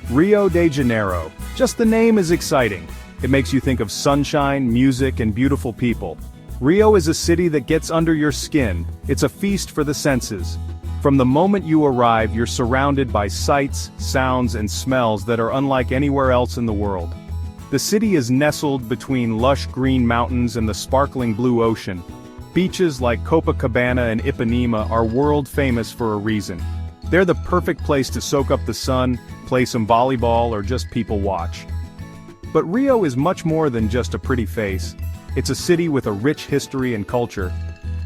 Rio de Janeiro. Just the name is exciting. It makes you think of sunshine, music, and beautiful people. Rio is a city that gets under your skin. It's a feast for the senses. From the moment you arrive, you're surrounded by sights, sounds, and smells that are unlike anywhere else in the world. The city is nestled between lush green mountains and the sparkling blue ocean. Beaches like Copacabana and Ipanema are world famous for a reason. They're the perfect place to soak up the sun, play some volleyball, or just people watch. But Rio is much more than just a pretty face. It's a city with a rich history and culture.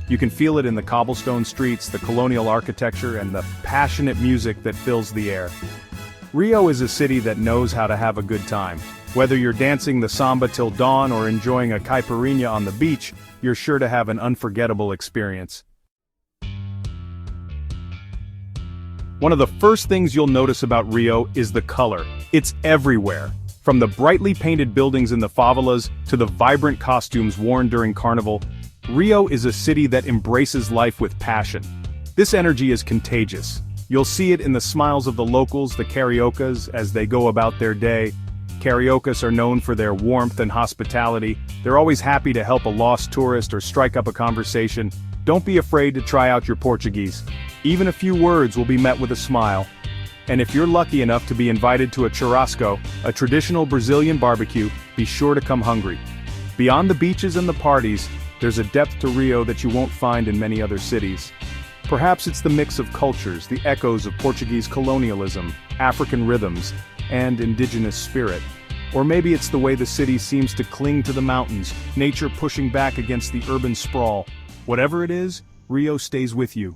You can feel it in the cobblestone streets, the colonial architecture, and the passionate music that fills the air. Rio is a city that knows how to have a good time. Whether you're dancing the samba till dawn or enjoying a caipirinha on the beach, you're sure to have an unforgettable experience. One of the first things you'll notice about Rio is the color. It's everywhere. From the brightly painted buildings in the favelas to the vibrant costumes worn during Carnival, Rio is a city that embraces life with passion. This energy is contagious. You'll see it in the smiles of the locals, the cariocas, as they go about their day. Cariocas are known for their warmth and hospitality. They're always happy to help a lost tourist or strike up a conversation. Don't be afraid to try out your Portuguese. Even a few words will be met with a smile. And if you're lucky enough to be invited to a churrasco, a traditional Brazilian barbecue, be sure to come hungry. Beyond the beaches and the parties, there's a depth to Rio that you won't find in many other cities. Perhaps it's the mix of cultures, the echoes of Portuguese colonialism, African rhythms, and indigenous spirit. Or maybe it's the way the city seems to cling to the mountains, nature pushing back against the urban sprawl. Whatever it is, Rio stays with you.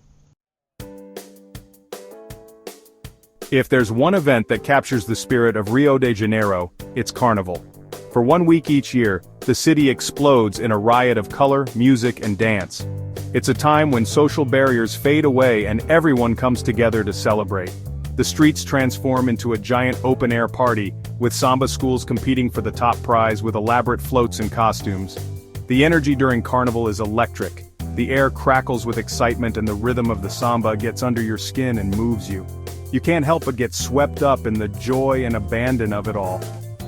If there's one event that captures the spirit of Rio de Janeiro, it's Carnival. For 1 week each year, the city explodes in a riot of color, music, and dance. It's a time when social barriers fade away and everyone comes together to celebrate. The streets transform into a giant open-air party, with samba schools competing for the top prize with elaborate floats and costumes. The energy during Carnival is electric. The air crackles with excitement and the rhythm of the samba gets under your skin and moves you. You can't help but get swept up in the joy and abandon of it all.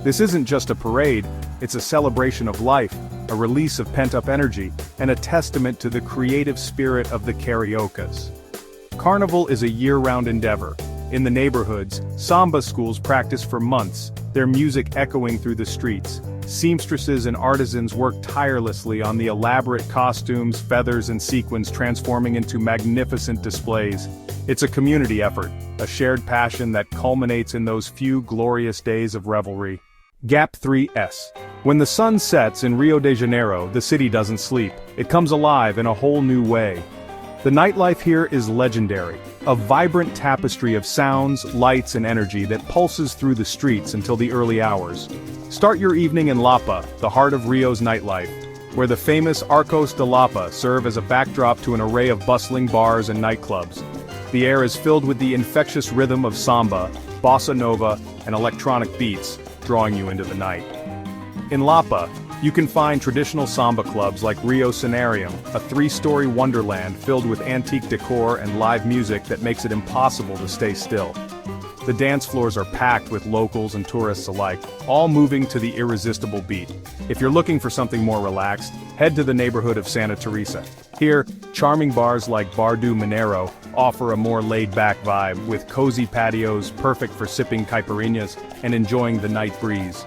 This isn't just a parade, it's a celebration of life, a release of pent-up energy, and a testament to the creative spirit of the cariocas. Carnival is a year-round endeavor. In the neighborhoods, samba schools practice for months, their music echoing through the streets. Seamstresses and artisans work tirelessly on the elaborate costumes, feathers, and sequins transforming into magnificent displays. It's a community effort, a shared passion that culminates in those few glorious days of revelry. Gap 3S. When the sun sets in Rio de Janeiro, the city doesn't sleep. It comes alive in a whole new way. The nightlife here is legendary, a vibrant tapestry of sounds, lights, and energy that pulses through the streets until the early hours. Start your evening in Lapa, the heart of Rio's nightlife, where the famous Arcos de Lapa serve as a backdrop to an array of bustling bars and nightclubs. The air is filled with the infectious rhythm of samba, bossa nova, and electronic beats, drawing you into the night. In Lapa, you can find traditional samba clubs like Rio Scenarium, a 3-story wonderland filled with antique decor and live music that makes it impossible to stay still. The dance floors are packed with locals and tourists alike, all moving to the irresistible beat. If you're looking for something more relaxed, head to the neighborhood of Santa Teresa. Here, charming bars like Bar do Mineiro offer a more laid-back vibe, with cozy patios perfect for sipping caipirinhas and enjoying the night breeze.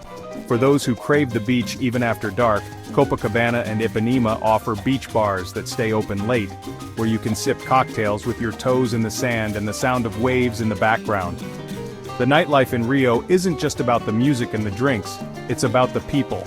For those who crave the beach even after dark, Copacabana and Ipanema offer beach bars that stay open late, where you can sip cocktails with your toes in the sand and the sound of waves in the background. The nightlife in Rio isn't just about the music and the drinks, it's about the people.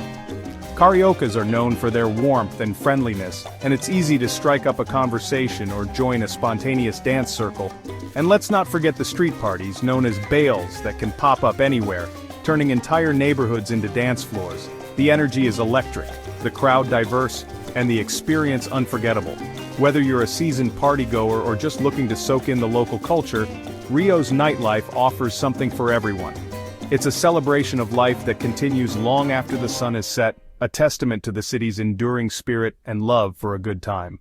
Cariocas are known for their warmth and friendliness, and it's easy to strike up a conversation or join a spontaneous dance circle. And let's not forget the street parties, known as bales, that can pop up anywhere, turning entire neighborhoods into dance floors. The energy is electric, the crowd diverse, and the experience unforgettable. Whether you're a seasoned partygoer or just looking to soak in the local culture, Rio's nightlife offers something for everyone. It's a celebration of life that continues long after the sun is set, a testament to the city's enduring spirit and love for a good time.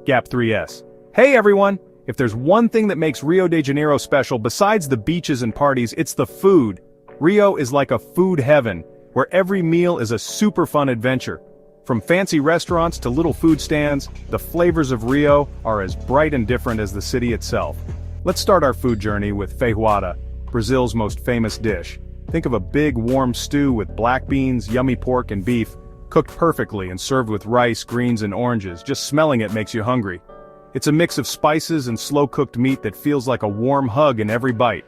Gap 3S. Hey everyone! If there's one thing that makes Rio de Janeiro special besides the beaches and parties, it's the food. Rio is like a food heaven, where every meal is a super fun adventure. From fancy restaurants to little food stands, the flavors of Rio are as bright and different as the city itself. Let's start our food journey with feijoada, Brazil's most famous dish. Think of a big warm stew with black beans, yummy pork and beef, cooked perfectly and served with rice, greens and oranges. Just smelling it makes you hungry. It's a mix of spices and slow-cooked meat that feels like a warm hug in every bite.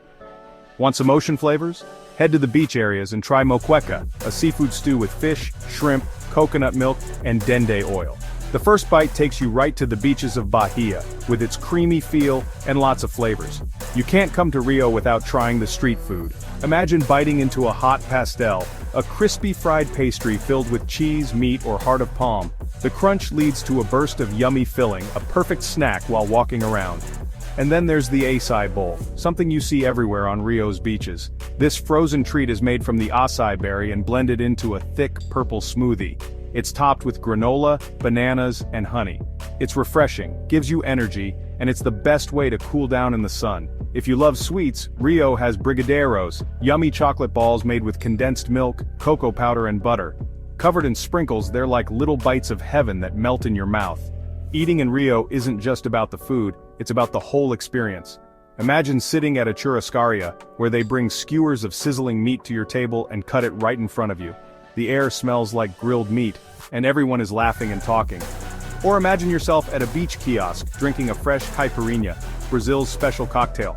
Want some ocean flavors? Head to the beach areas and try moqueca, a seafood stew with fish, shrimp, coconut milk, and dende oil. The first bite takes you right to the beaches of Bahia, with its creamy feel and lots of flavors. You can't come to Rio without trying the street food. Imagine biting into a hot pastel, a crispy fried pastry filled with cheese, meat, or heart of palm. The crunch leads to a burst of yummy filling, a perfect snack while walking around. And then there's the acai bowl, something you see everywhere on Rio's beaches. This frozen treat is made from the acai berry and blended into a thick purple smoothie. It's topped with granola, bananas, and honey. It's refreshing, gives you energy, and it's the best way to cool down in the sun. If you love sweets, Rio has brigadeiros, yummy chocolate balls made with condensed milk, cocoa powder and butter. Covered in sprinkles, they're like little bites of heaven that melt in your mouth. Eating in Rio isn't just about the food, it's about the whole experience. Imagine sitting at a churrascaria, where they bring skewers of sizzling meat to your table and cut it right in front of you. The air smells like grilled meat, and everyone is laughing and talking. Or imagine yourself at a beach kiosk, drinking a fresh caipirinha, Brazil's special cocktail.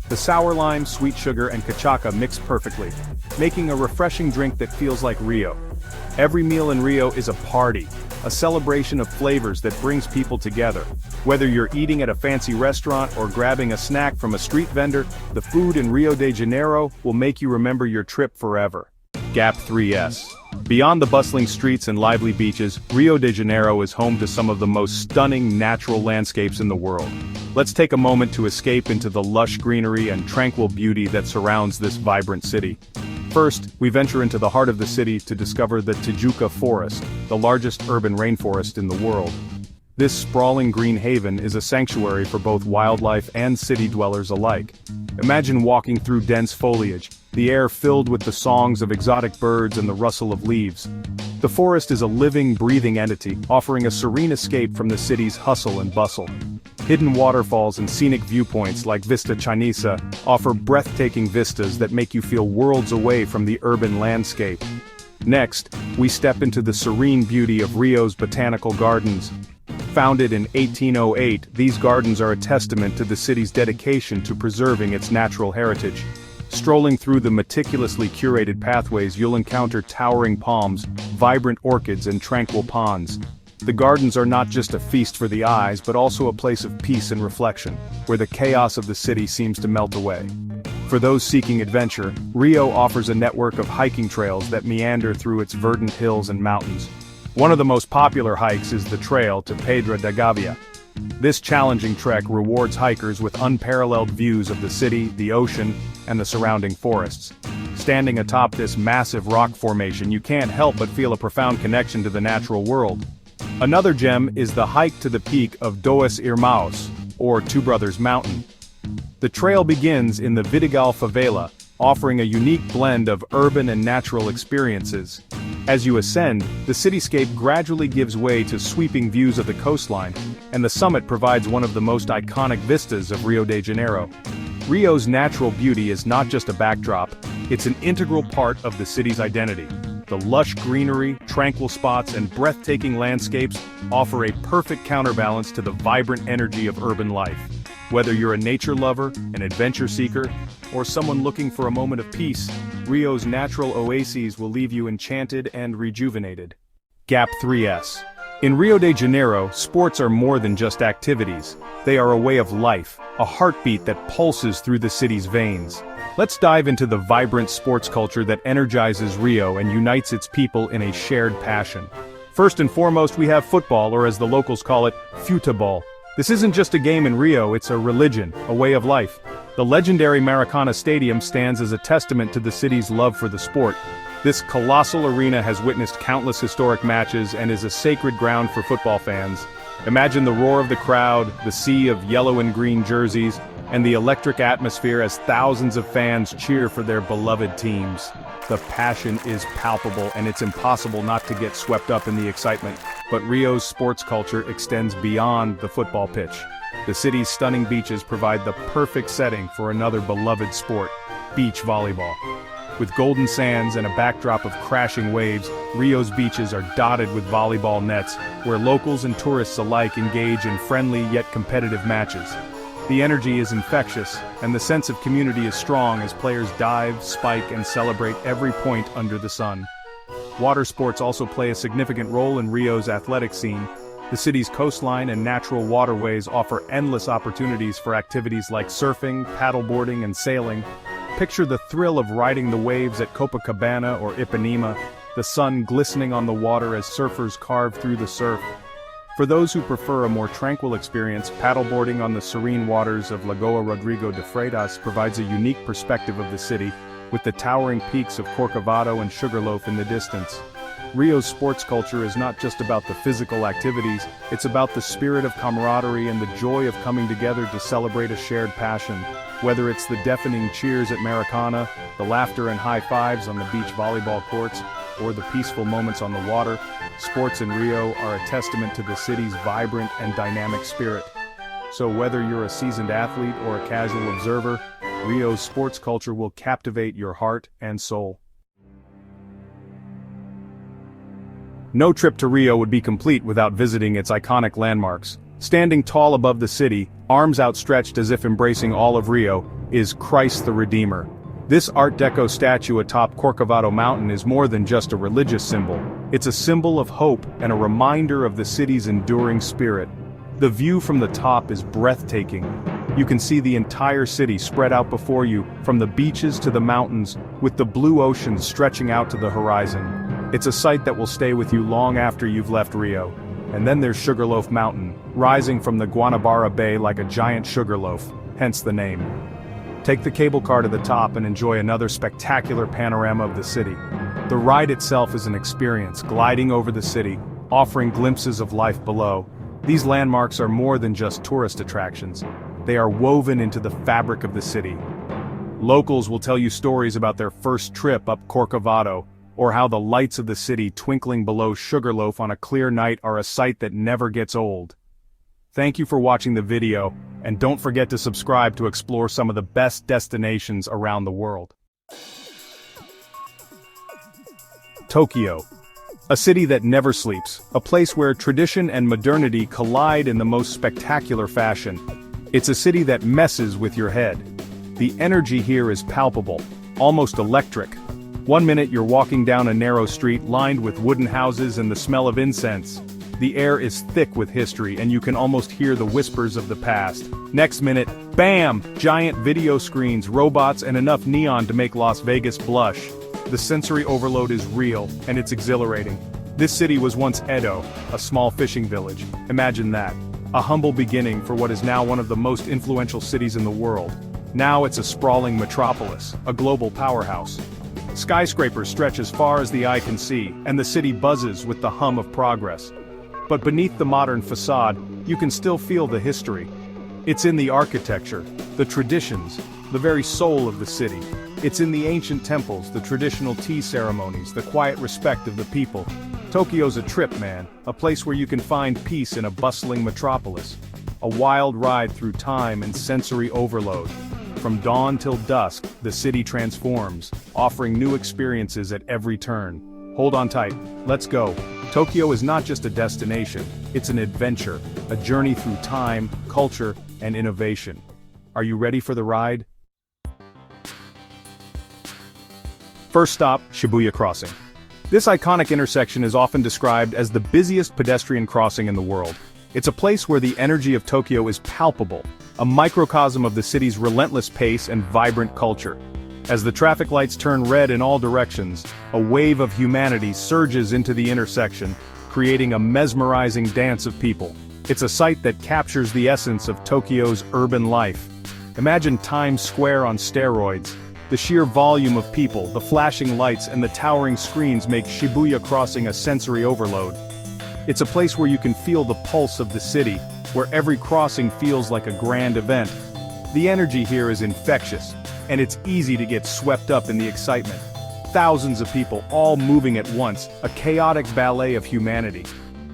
The sour lime, sweet sugar, and cachaca mix perfectly, making a refreshing drink that feels like Rio. Every meal in Rio is a party, a celebration of flavors that brings people together. Whether you're eating at a fancy restaurant or grabbing a snack from a street vendor, the food in Rio de Janeiro will make you remember your trip forever. Gap 3S. Beyond the bustling streets and lively beaches, Rio de Janeiro is home to some of the most stunning natural landscapes in the world. Let's take a moment to escape into the lush greenery and tranquil beauty that surrounds this vibrant city. First, we venture into the heart of the city to discover the Tijuca Forest, the largest urban rainforest in the world. This sprawling green haven is a sanctuary for both wildlife and city dwellers alike. Imagine walking through dense foliage, the air filled with the songs of exotic birds and the rustle of leaves. The forest is a living, breathing entity, offering a serene escape from the city's hustle and bustle. Hidden waterfalls and scenic viewpoints like Vista Chinesa offer breathtaking vistas that make you feel worlds away from the urban landscape. Next, we step into the serene beauty of Rio's botanical gardens. Founded in 1808, these gardens are a testament to the city's dedication to preserving its natural heritage. Strolling through the meticulously curated pathways, you'll encounter towering palms, vibrant orchids, and tranquil ponds. The gardens are not just a feast for the eyes, but also a place of peace and reflection, where the chaos of the city seems to melt away. For those seeking adventure, Rio offers a network of hiking trails that meander through its verdant hills and mountains. One of the most popular hikes is the trail to Pedra da Gávea. This challenging trek rewards hikers with unparalleled views of the city, the ocean, and the surrounding forests. Standing atop this massive rock formation, you can't help but feel a profound connection to the natural world. Another gem is the hike to the peak of Dois Irmãos, or Two Brothers Mountain. The trail begins in the Vidigal favela, offering a unique blend of urban and natural experiences. As you ascend, the cityscape gradually gives way to sweeping views of the coastline, and the summit provides one of the most iconic vistas of Rio de Janeiro. Rio's natural beauty is not just a backdrop, it's an integral part of the city's identity. The lush greenery, tranquil spots, and breathtaking landscapes offer a perfect counterbalance to the vibrant energy of urban life. Whether you're a nature lover, an adventure seeker, or someone looking for a moment of peace, Rio's natural oases will leave you enchanted and rejuvenated. Gap 3S. In Rio de Janeiro, sports are more than just activities. They are a way of life, a heartbeat that pulses through the city's veins. Let's dive into the vibrant sports culture that energizes Rio and unites its people in a shared passion. First and foremost, we have football, or as the locals call it, futebol. This isn't just a game in Rio, it's a religion, a way of life. The legendary Maracana Stadium stands as a testament to the city's love for the sport. This colossal arena has witnessed countless historic matches and is a sacred ground for football fans. Imagine the roar of the crowd, the sea of yellow and green jerseys, and the electric atmosphere as thousands of fans cheer for their beloved teams. The passion is palpable and it's impossible not to get swept up in the excitement. But Rio's sports culture extends beyond the football pitch. The city's stunning beaches provide the perfect setting for another beloved sport, beach volleyball. With golden sands and a backdrop of crashing waves, Rio's beaches are dotted with volleyball nets, where locals and tourists alike engage in friendly yet competitive matches. The energy is infectious, and the sense of community is strong as players dive, spike, and celebrate every point under the sun. Water sports also play a significant role in Rio's athletic scene. The city's coastline and natural waterways offer endless opportunities for activities like surfing, paddleboarding, and sailing. Picture the thrill of riding the waves at Copacabana or Ipanema, the sun glistening on the water as surfers carve through the surf. For those who prefer a more tranquil experience, paddleboarding on the serene waters of Lagoa Rodrigo de Freitas provides a unique perspective of the city, with the towering peaks of Corcovado and Sugarloaf in the distance. Rio's sports culture is not just about the physical activities, it's about the spirit of camaraderie and the joy of coming together to celebrate a shared passion. Whether it's the deafening cheers at Maracana, the laughter and high fives on the beach volleyball courts, or the peaceful moments on the water, sports in Rio are a testament to the city's vibrant and dynamic spirit. So whether you're a seasoned athlete or a casual observer, Rio's sports culture will captivate your heart and soul. No trip to Rio would be complete without visiting its iconic landmarks. Standing tall above the city, arms outstretched as if embracing all of Rio, is Christ the Redeemer. This Art Deco statue atop Corcovado Mountain is more than just a religious symbol. It's a symbol of hope and a reminder of the city's enduring spirit. The view from the top is breathtaking. You can see the entire city spread out before you, from the beaches to the mountains, with the blue ocean stretching out to the horizon. It's a sight that will stay with you long after you've left Rio. And then there's Sugarloaf Mountain, rising from the Guanabara Bay like a giant sugarloaf, hence the name. Take the cable car to the top and enjoy another spectacular panorama of the city. The ride itself is an experience, gliding over the city, offering glimpses of life below. These landmarks are more than just tourist attractions. They are woven into the fabric of the city. Locals will tell you stories about their first trip up Corcovado, or how the lights of the city twinkling below Sugarloaf on a clear night are a sight that never gets old. Thank you for watching the video, and don't forget to subscribe to explore some of the best destinations around the world. Tokyo. A city that never sleeps, a place where tradition and modernity collide in the most spectacular fashion. It's a city that messes with your head. The energy here is palpable, almost electric. One minute you're walking down a narrow street lined with wooden houses and the smell of incense. The air is thick with history and you can almost hear the whispers of the past. Next minute, bam! Giant video screens, robots, and enough neon to make Las Vegas blush. The sensory overload is real, and it's exhilarating. This city was once Edo, a small fishing village. Imagine that. A humble beginning for what is now one of the most influential cities in the world. Now it's a sprawling metropolis, a global powerhouse. Skyscrapers stretch as far as the eye can see, and the city buzzes with the hum of progress. But beneath the modern facade, you can still feel the history. It's in the architecture, the traditions, the very soul of the city. It's in the ancient temples, the traditional tea ceremonies, the quiet respect of the people. Tokyo's a trip, man, a place where you can find peace in a bustling metropolis. A wild ride through time and sensory overload. From dawn till dusk, the city transforms, offering new experiences at every turn. Hold on tight, let's go. Tokyo is not just a destination, it's an adventure, a journey through time, culture, and innovation. Are you ready for the ride? First stop, Shibuya Crossing. This iconic intersection is often described as the busiest pedestrian crossing in the world. It's a place where the energy of Tokyo is palpable, a microcosm of the city's relentless pace and vibrant culture. As the traffic lights turn red in all directions, a wave of humanity surges into the intersection, creating a mesmerizing dance of people. It's a sight that captures the essence of Tokyo's urban life. Imagine Times Square on steroids. The sheer volume of people, the flashing lights, and the towering screens make Shibuya Crossing a sensory overload. It's a place where you can feel the pulse of the city, where every crossing feels like a grand event. The energy here is infectious, and it's easy to get swept up in the excitement. Thousands of people all moving at once, a chaotic ballet of humanity.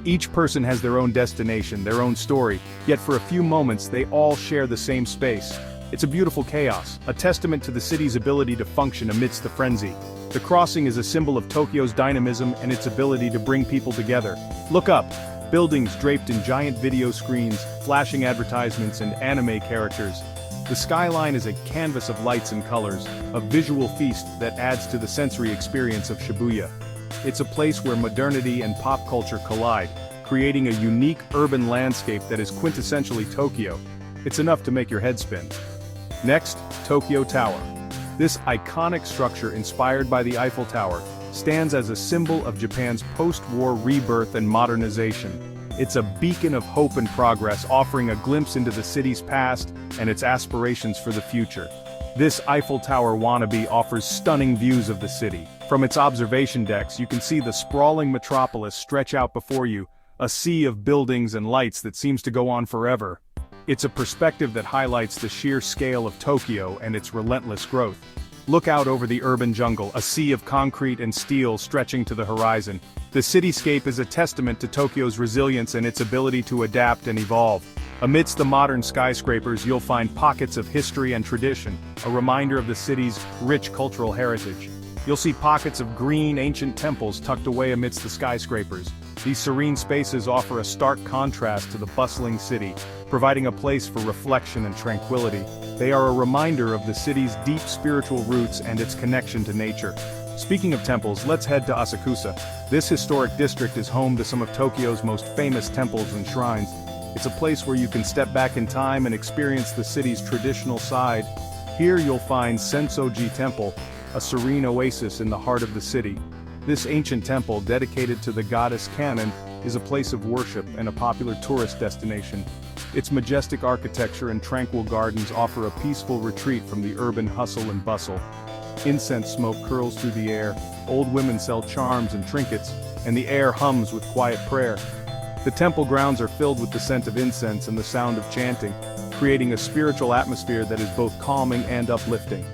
Each person has their own destination, their own story, yet for a few moments they all share the same space. It's a beautiful chaos, a testament to the city's ability to function amidst the frenzy. The crossing is a symbol of Tokyo's dynamism and its ability to bring people together. Look up. Buildings draped in giant video screens, flashing advertisements and anime characters. The skyline is a canvas of lights and colors, a visual feast that adds to the sensory experience of Shibuya. It's a place where modernity and pop culture collide, creating a unique urban landscape that is quintessentially Tokyo. It's enough to make your head spin. Next, Tokyo Tower. This iconic structure inspired by the Eiffel Tower stands as a symbol of Japan's post-war rebirth and modernization. It's a beacon of hope and progress, offering a glimpse into the city's past and its aspirations for the future. This Eiffel Tower wannabe offers stunning views of the city. From its observation decks, you can see the sprawling metropolis stretch out before you, a sea of buildings and lights that seems to go on forever. It's a perspective that highlights the sheer scale of Tokyo and its relentless growth. Look out over the urban jungle, a sea of concrete and steel stretching to the horizon. The cityscape is a testament to Tokyo's resilience and its ability to adapt and evolve. Amidst the modern skyscrapers, you'll find pockets of history and tradition, a reminder of the city's rich cultural heritage. You'll see pockets of green, ancient temples tucked away amidst the skyscrapers. These serene spaces offer a stark contrast to the bustling city, providing a place for reflection and tranquility. They are a reminder of the city's deep spiritual roots and its connection to nature. Speaking of temples, let's head to Asakusa. This historic district is home to some of Tokyo's most famous temples and shrines. It's a place where you can step back in time and experience the city's traditional side. Here you'll find Sensoji Temple, a serene oasis in the heart of the city. This ancient temple, dedicated to the goddess Kannon, is a place of worship and a popular tourist destination. Its majestic architecture and tranquil gardens offer a peaceful retreat from the urban hustle and bustle. Incense smoke curls through the air, old women sell charms and trinkets, and the air hums with quiet prayer. The temple grounds are filled with the scent of incense and the sound of chanting, creating a spiritual atmosphere that is both calming and uplifting.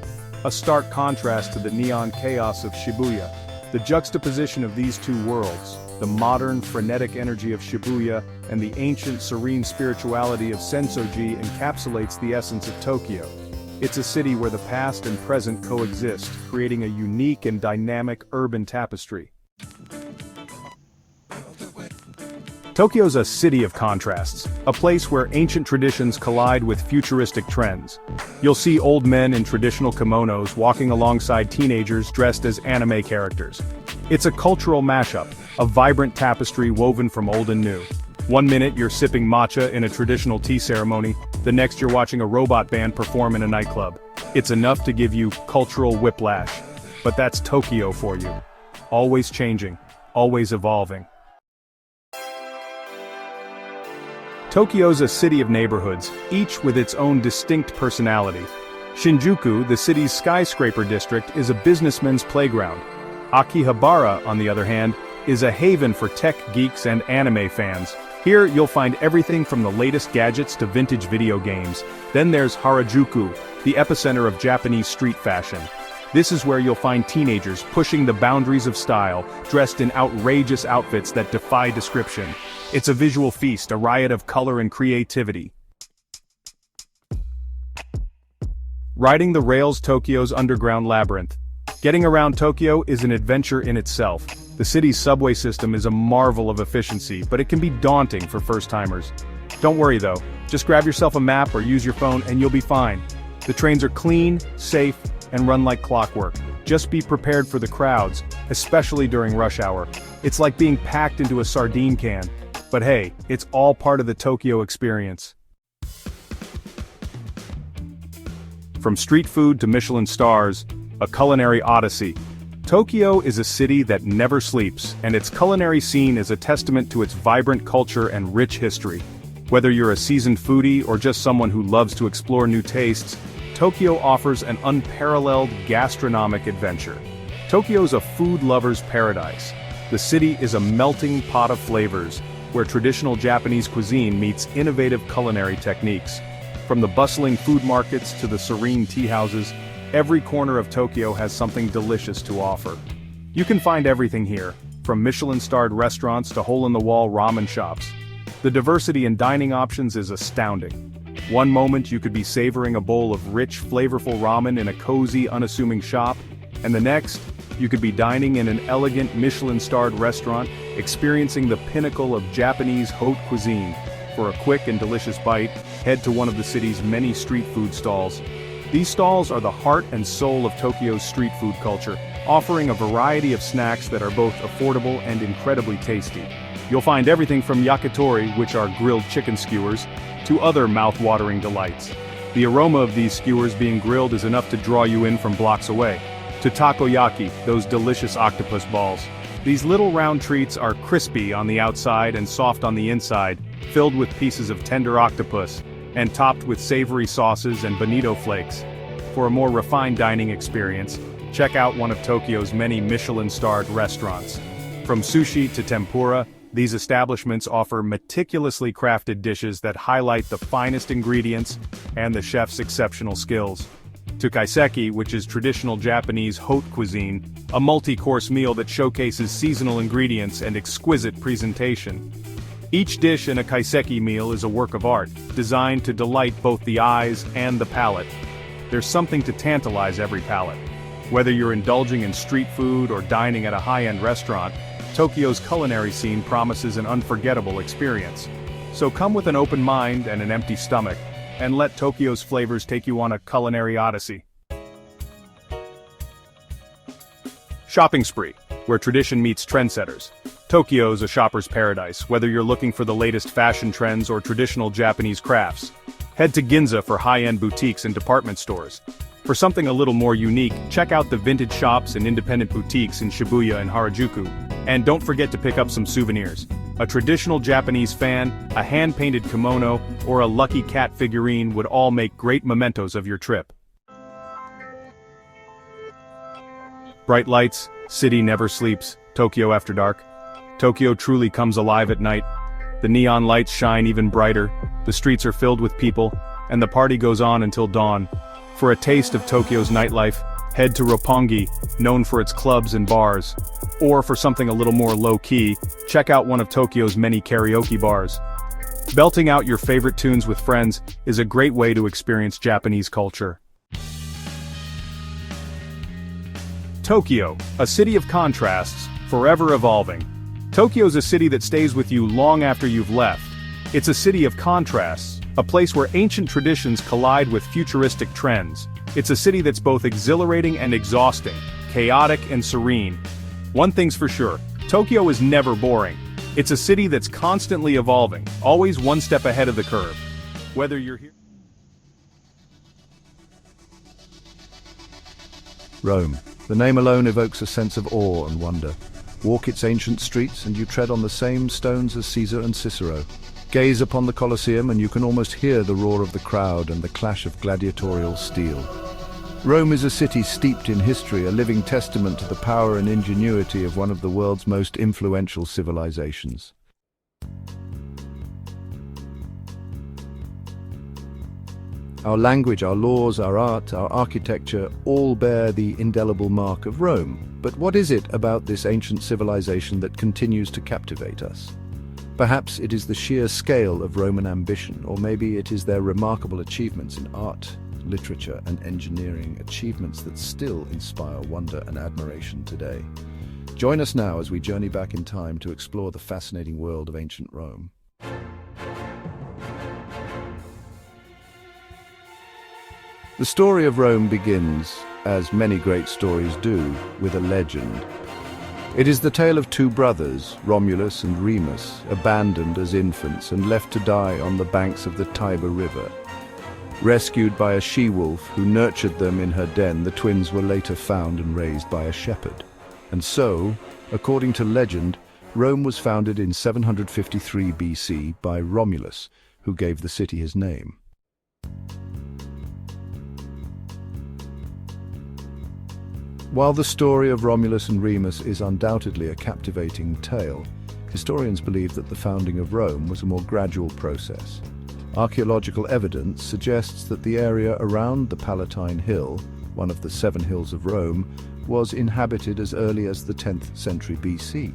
A stark contrast to the neon chaos of Shibuya. The juxtaposition of these two worlds, the modern, frenetic energy of Shibuya and the ancient, serene spirituality of Sensoji, encapsulates the essence of Tokyo. It's a city where the past and present coexist, creating a unique and dynamic urban tapestry. Tokyo's a city of contrasts, a place where ancient traditions collide with futuristic trends. You'll see old men in traditional kimonos walking alongside teenagers dressed as anime characters. It's a cultural mashup, a vibrant tapestry woven from old and new. One minute you're sipping matcha in a traditional tea ceremony, the next you're watching a robot band perform in a nightclub. It's enough to give you cultural whiplash. But that's Tokyo for you. Always changing, always evolving. Tokyo's a city of neighborhoods, each with its own distinct personality. Shinjuku, the city's skyscraper district, is a businessman's playground. Akihabara, on the other hand, is a haven for tech geeks and anime fans. Here you'll find everything from the latest gadgets to vintage video games. Then there's Harajuku, the epicenter of Japanese street fashion. This is where you'll find teenagers pushing the boundaries of style, dressed in outrageous outfits that defy description. It's a visual feast, a riot of color and creativity. Riding the rails, Tokyo's underground labyrinth. Getting around Tokyo is an adventure in itself. The city's subway system is a marvel of efficiency, but it can be daunting for first-timers. Don't worry though, just grab yourself a map or use your phone and you'll be fine. The trains are clean, safe, and run like clockwork. Just be prepared for the crowds, especially during rush hour. It's like being packed into a sardine can. But hey, it's all part of the Tokyo experience. From street food to Michelin stars, a culinary odyssey. Tokyo is a city that never sleeps, and its culinary scene is a testament to its vibrant culture and rich history. Whether you're a seasoned foodie or just someone who loves to explore new tastes, Tokyo offers an unparalleled gastronomic adventure. Tokyo's a food lover's paradise. The city is a melting pot of flavors, where traditional Japanese cuisine meets innovative culinary techniques. From the bustling food markets to the serene tea houses, every corner of Tokyo has something delicious to offer. You can find everything here, from Michelin-starred restaurants to hole-in-the-wall ramen shops. The diversity in dining options is astounding. One moment you could be savoring a bowl of rich, flavorful ramen in a cozy, unassuming shop, and the next, you could be dining in an elegant Michelin-starred restaurant, experiencing the pinnacle of Japanese haute cuisine. For a quick and delicious bite, head to one of the city's many street food stalls. These stalls are the heart and soul of Tokyo's street food culture, offering a variety of snacks that are both affordable and incredibly tasty. You'll find everything from yakitori, which are grilled chicken skewers, to other mouth-watering delights. The aroma of these skewers being grilled is enough to draw you in from blocks away. To takoyaki, those delicious octopus balls. These little round treats are crispy on the outside and soft on the inside, filled with pieces of tender octopus, and topped with savory sauces and bonito flakes. For a more refined dining experience, check out one of Tokyo's many Michelin-starred restaurants. From sushi to tempura, these establishments offer meticulously crafted dishes that highlight the finest ingredients and the chef's exceptional skills. To kaiseki, which is traditional Japanese haute cuisine, a multi-course meal that showcases seasonal ingredients and exquisite presentation. Each dish in a kaiseki meal is a work of art, designed to delight both the eyes and the palate. There's something to tantalize every palate. Whether you're indulging in street food or dining at a high-end restaurant, Tokyo's culinary scene promises an unforgettable experience. So come with an open mind and an empty stomach, and let Tokyo's flavors take you on a culinary odyssey. Shopping spree, where tradition meets trendsetters. Tokyo's a shopper's paradise, whether you're looking for the latest fashion trends or traditional Japanese crafts. Head to Ginza for high-end boutiques and department stores. For something a little more unique, check out the vintage shops and independent boutiques in Shibuya and Harajuku. And don't forget to pick up some souvenirs. A traditional Japanese fan, a hand-painted kimono, or a lucky cat figurine would all make great mementos of your trip. Bright lights, city never sleeps, Tokyo after dark. Tokyo truly comes alive at night. The neon lights shine even brighter, the streets are filled with people, and the party goes on until dawn. For a taste of Tokyo's nightlife, head to Roppongi, known for its clubs and bars. Or for something a little more low-key, check out one of Tokyo's many karaoke bars. Belting out your favorite tunes with friends is a great way to experience Japanese culture. Tokyo, a city of contrasts, forever evolving. Tokyo's a city that stays with you long after you've left. It's a city of contrasts, a place where ancient traditions collide with futuristic trends. It's a city that's both exhilarating and exhausting, chaotic and serene. One thing's for sure, Tokyo is never boring. It's a city that's constantly evolving, always one step ahead of the curve. Whether you're here... Rome. The name alone evokes a sense of awe and wonder. Walk its ancient streets and you tread on the same stones as Caesar and Cicero. Gaze upon the Colosseum and you can almost hear the roar of the crowd and the clash of gladiatorial steel. Rome is a city steeped in history, a living testament to the power and ingenuity of one of the world's most influential civilizations. Our language, our laws, our art, our architecture all bear the indelible mark of Rome. But what is it about this ancient civilization that continues to captivate us? Perhaps it is the sheer scale of Roman ambition, or maybe it is their remarkable achievements in art, literature, and engineering, achievements that still inspire wonder and admiration today. Join us now as we journey back in time to explore the fascinating world of ancient Rome. The story of Rome begins, as many great stories do, with a legend. It is the tale of two brothers, Romulus and Remus, abandoned as infants and left to die on the banks of the Tiber River. Rescued by a she-wolf who nurtured them in her den, the twins were later found and raised by a shepherd. And so, according to legend, Rome was founded in 753 BC by Romulus, who gave the city his name. While the story of Romulus and Remus is undoubtedly a captivating tale, historians believe that the founding of Rome was a more gradual process. Archaeological evidence suggests that the area around the Palatine Hill, one of the 7 hills of Rome, was inhabited as early as the 10th century BC.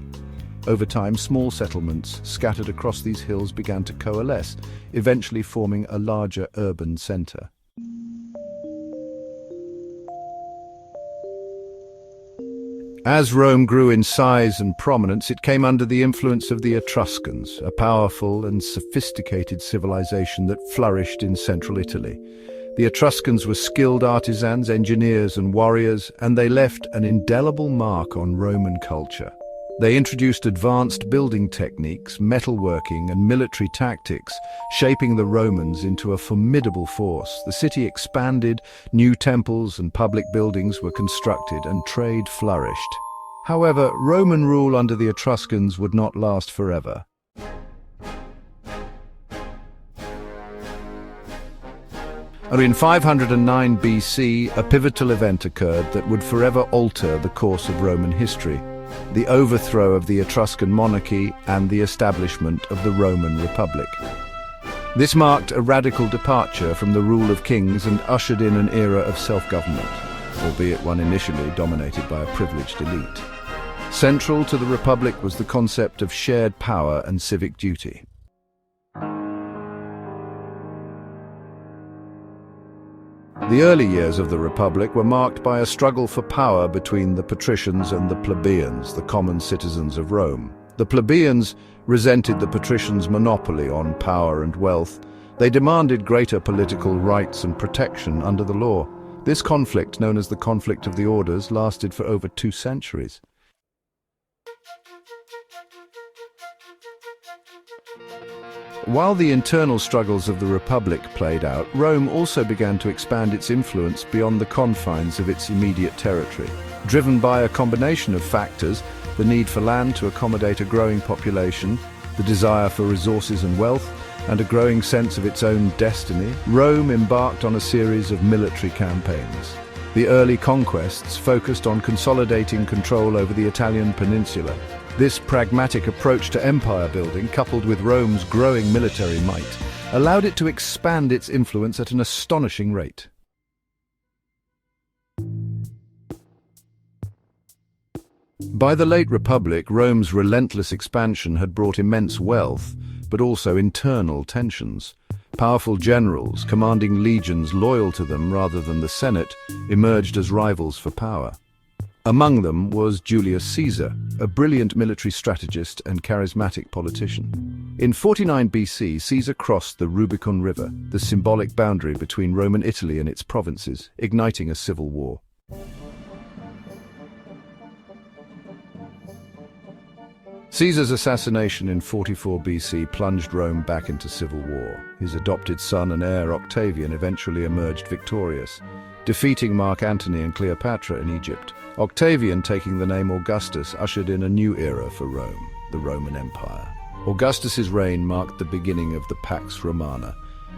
Over time, small settlements scattered across these hills began to coalesce, eventually forming a larger urban center. As Rome grew in size and prominence, it came under the influence of the Etruscans, a powerful and sophisticated civilization that flourished in central Italy. The Etruscans were skilled artisans, engineers, and warriors, and they left an indelible mark on Roman culture. They introduced advanced building techniques, metalworking, and military tactics, shaping the Romans into a formidable force. The city expanded, new temples and public buildings were constructed, and trade flourished. However, Roman rule under the Etruscans would not last forever. In 509 BC, a pivotal event occurred that would forever alter the course of Roman history: the overthrow of the Etruscan monarchy and the establishment of the Roman Republic. This marked a radical departure from the rule of kings and ushered in an era of self-government, albeit one initially dominated by a privileged elite. Central to the Republic was the concept of shared power and civic duty. The early years of the Republic were marked by a struggle for power between the patricians and the plebeians, the common citizens of Rome. The plebeians resented the patricians' monopoly on power and wealth. They demanded greater political rights and protection under the law. This conflict, known as the Conflict of the Orders, lasted for over 2 centuries. While the internal struggles of the Republic played out, Rome also began to expand its influence beyond the confines of its immediate territory. Driven by a combination of factors, the need for land to accommodate a growing population, the desire for resources and wealth, and a growing sense of its own destiny, Rome embarked on a series of military campaigns. The early conquests focused on consolidating control over the Italian peninsula. This pragmatic approach to empire building, coupled with Rome's growing military might, allowed it to expand its influence at an astonishing rate. By the late Republic, Rome's relentless expansion had brought immense wealth, but also internal tensions. Powerful generals, commanding legions loyal to them rather than the Senate, emerged as rivals for power. Among them was Julius Caesar, a brilliant military strategist and charismatic politician. In 49 BC, Caesar crossed the Rubicon River, the symbolic boundary between Roman Italy and its provinces, igniting a civil war. Caesar's assassination in 44 BC plunged Rome back into civil war. His adopted son and heir Octavian eventually emerged victorious, defeating Mark Antony and Cleopatra in Egypt. Octavian, taking the name Augustus, ushered in a new era for Rome, the Roman Empire. Augustus's reign marked the beginning of the Pax Romana,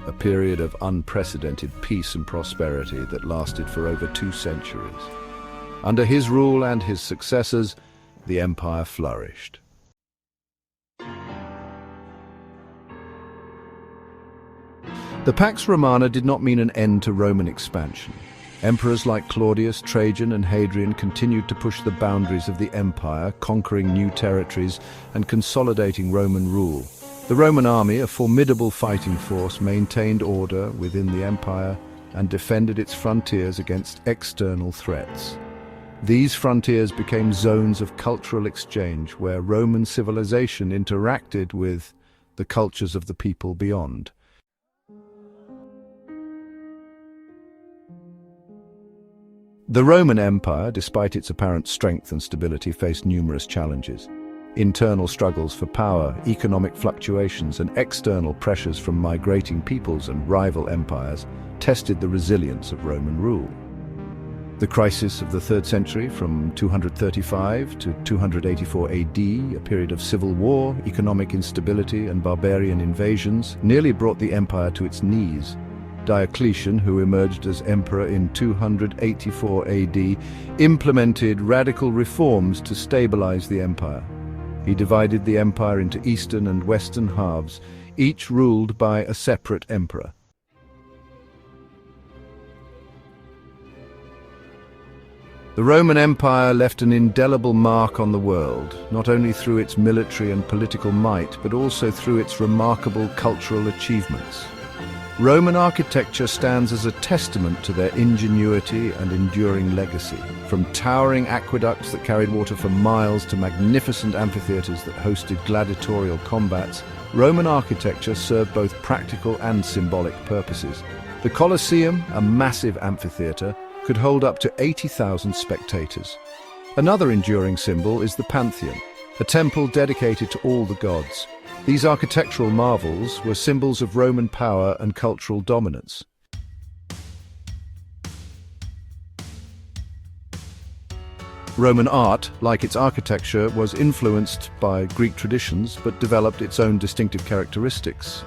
a period of unprecedented peace and prosperity that lasted for over 2 centuries. Under his rule and his successors, the empire flourished. The Pax Romana did not mean an end to Roman expansion. Emperors like Claudius, Trajan, and Hadrian continued to push the boundaries of the empire, conquering new territories and consolidating Roman rule. The Roman army, a formidable fighting force, maintained order within the empire and defended its frontiers against external threats. These frontiers became zones of cultural exchange where Roman civilization interacted with the cultures of the people beyond. The Roman Empire, despite its apparent strength and stability, faced numerous challenges. Internal struggles for power, economic fluctuations, and external pressures from migrating peoples and rival empires tested the resilience of Roman rule. The crisis of the 3rd century, from 235 to 284 AD, a period of civil war, economic instability, and barbarian invasions, nearly brought the empire to its knees. Diocletian, who emerged as emperor in 284 AD, implemented radical reforms to stabilize the empire. He divided the empire into eastern and western halves, each ruled by a separate emperor. The Roman Empire left an indelible mark on the world, not only through its military and political might, but also through its remarkable cultural achievements. Roman architecture stands as a testament to their ingenuity and enduring legacy. From towering aqueducts that carried water for miles to magnificent amphitheatres that hosted gladiatorial combats, Roman architecture served both practical and symbolic purposes. The Colosseum, a massive amphitheatre, could hold up to 80,000 spectators. Another enduring symbol is the Pantheon, a temple dedicated to all the gods. These architectural marvels were symbols of Roman power and cultural dominance. Roman art, like its architecture, was influenced by Greek traditions but developed its own distinctive characteristics.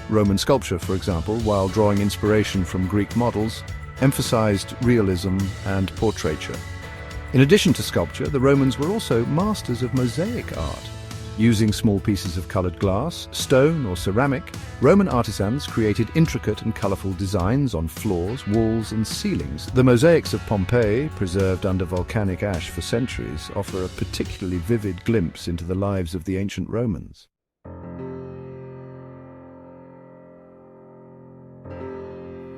Roman sculpture, for example, while drawing inspiration from Greek models, emphasized realism and portraiture. In addition to sculpture, the Romans were also masters of mosaic art. Using small pieces of colored glass, stone or ceramic, Roman artisans created intricate and colorful designs on floors, walls and ceilings. The mosaics of Pompeii, preserved under volcanic ash for centuries, offer a particularly vivid glimpse into the lives of the ancient Romans.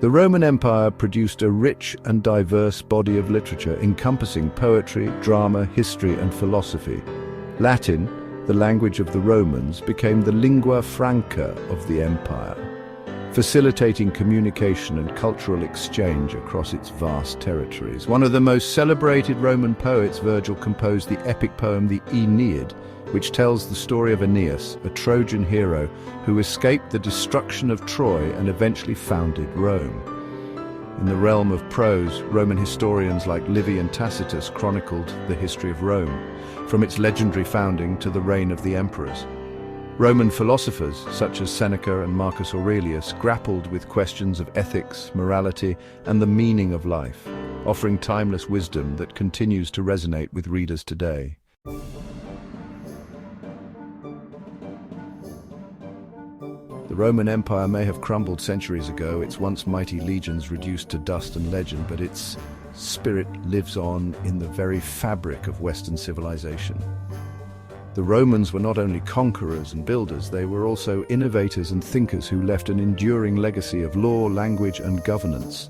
The Roman Empire produced a rich and diverse body of literature encompassing poetry, drama, history and philosophy. Latin, the language of the Romans, became the lingua franca of the empire, facilitating communication and cultural exchange across its vast territories. One of the most celebrated Roman poets, Virgil, composed the epic poem the Aeneid, which tells the story of Aeneas, a Trojan hero who escaped the destruction of Troy and eventually founded Rome. In the realm of prose, Roman historians like Livy and Tacitus chronicled the history of Rome, from its legendary founding to the reign of the emperors. Roman philosophers, such as Seneca and Marcus Aurelius, grappled with questions of ethics, morality, and the meaning of life, offering timeless wisdom that continues to resonate with readers today. The Roman Empire may have crumbled centuries ago, its once mighty legions reduced to dust and legend, but its spirit lives on in the very fabric of Western civilization. The Romans were not only conquerors and builders, they were also innovators and thinkers who left an enduring legacy of law, language, and governance.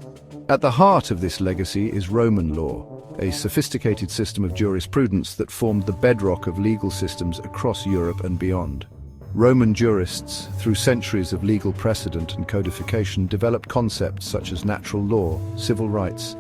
At the heart of this legacy is Roman law, a sophisticated system of jurisprudence that formed the bedrock of legal systems across Europe and beyond. Roman jurists, through centuries of legal precedent and codification, developed concepts such as natural law, civil rights,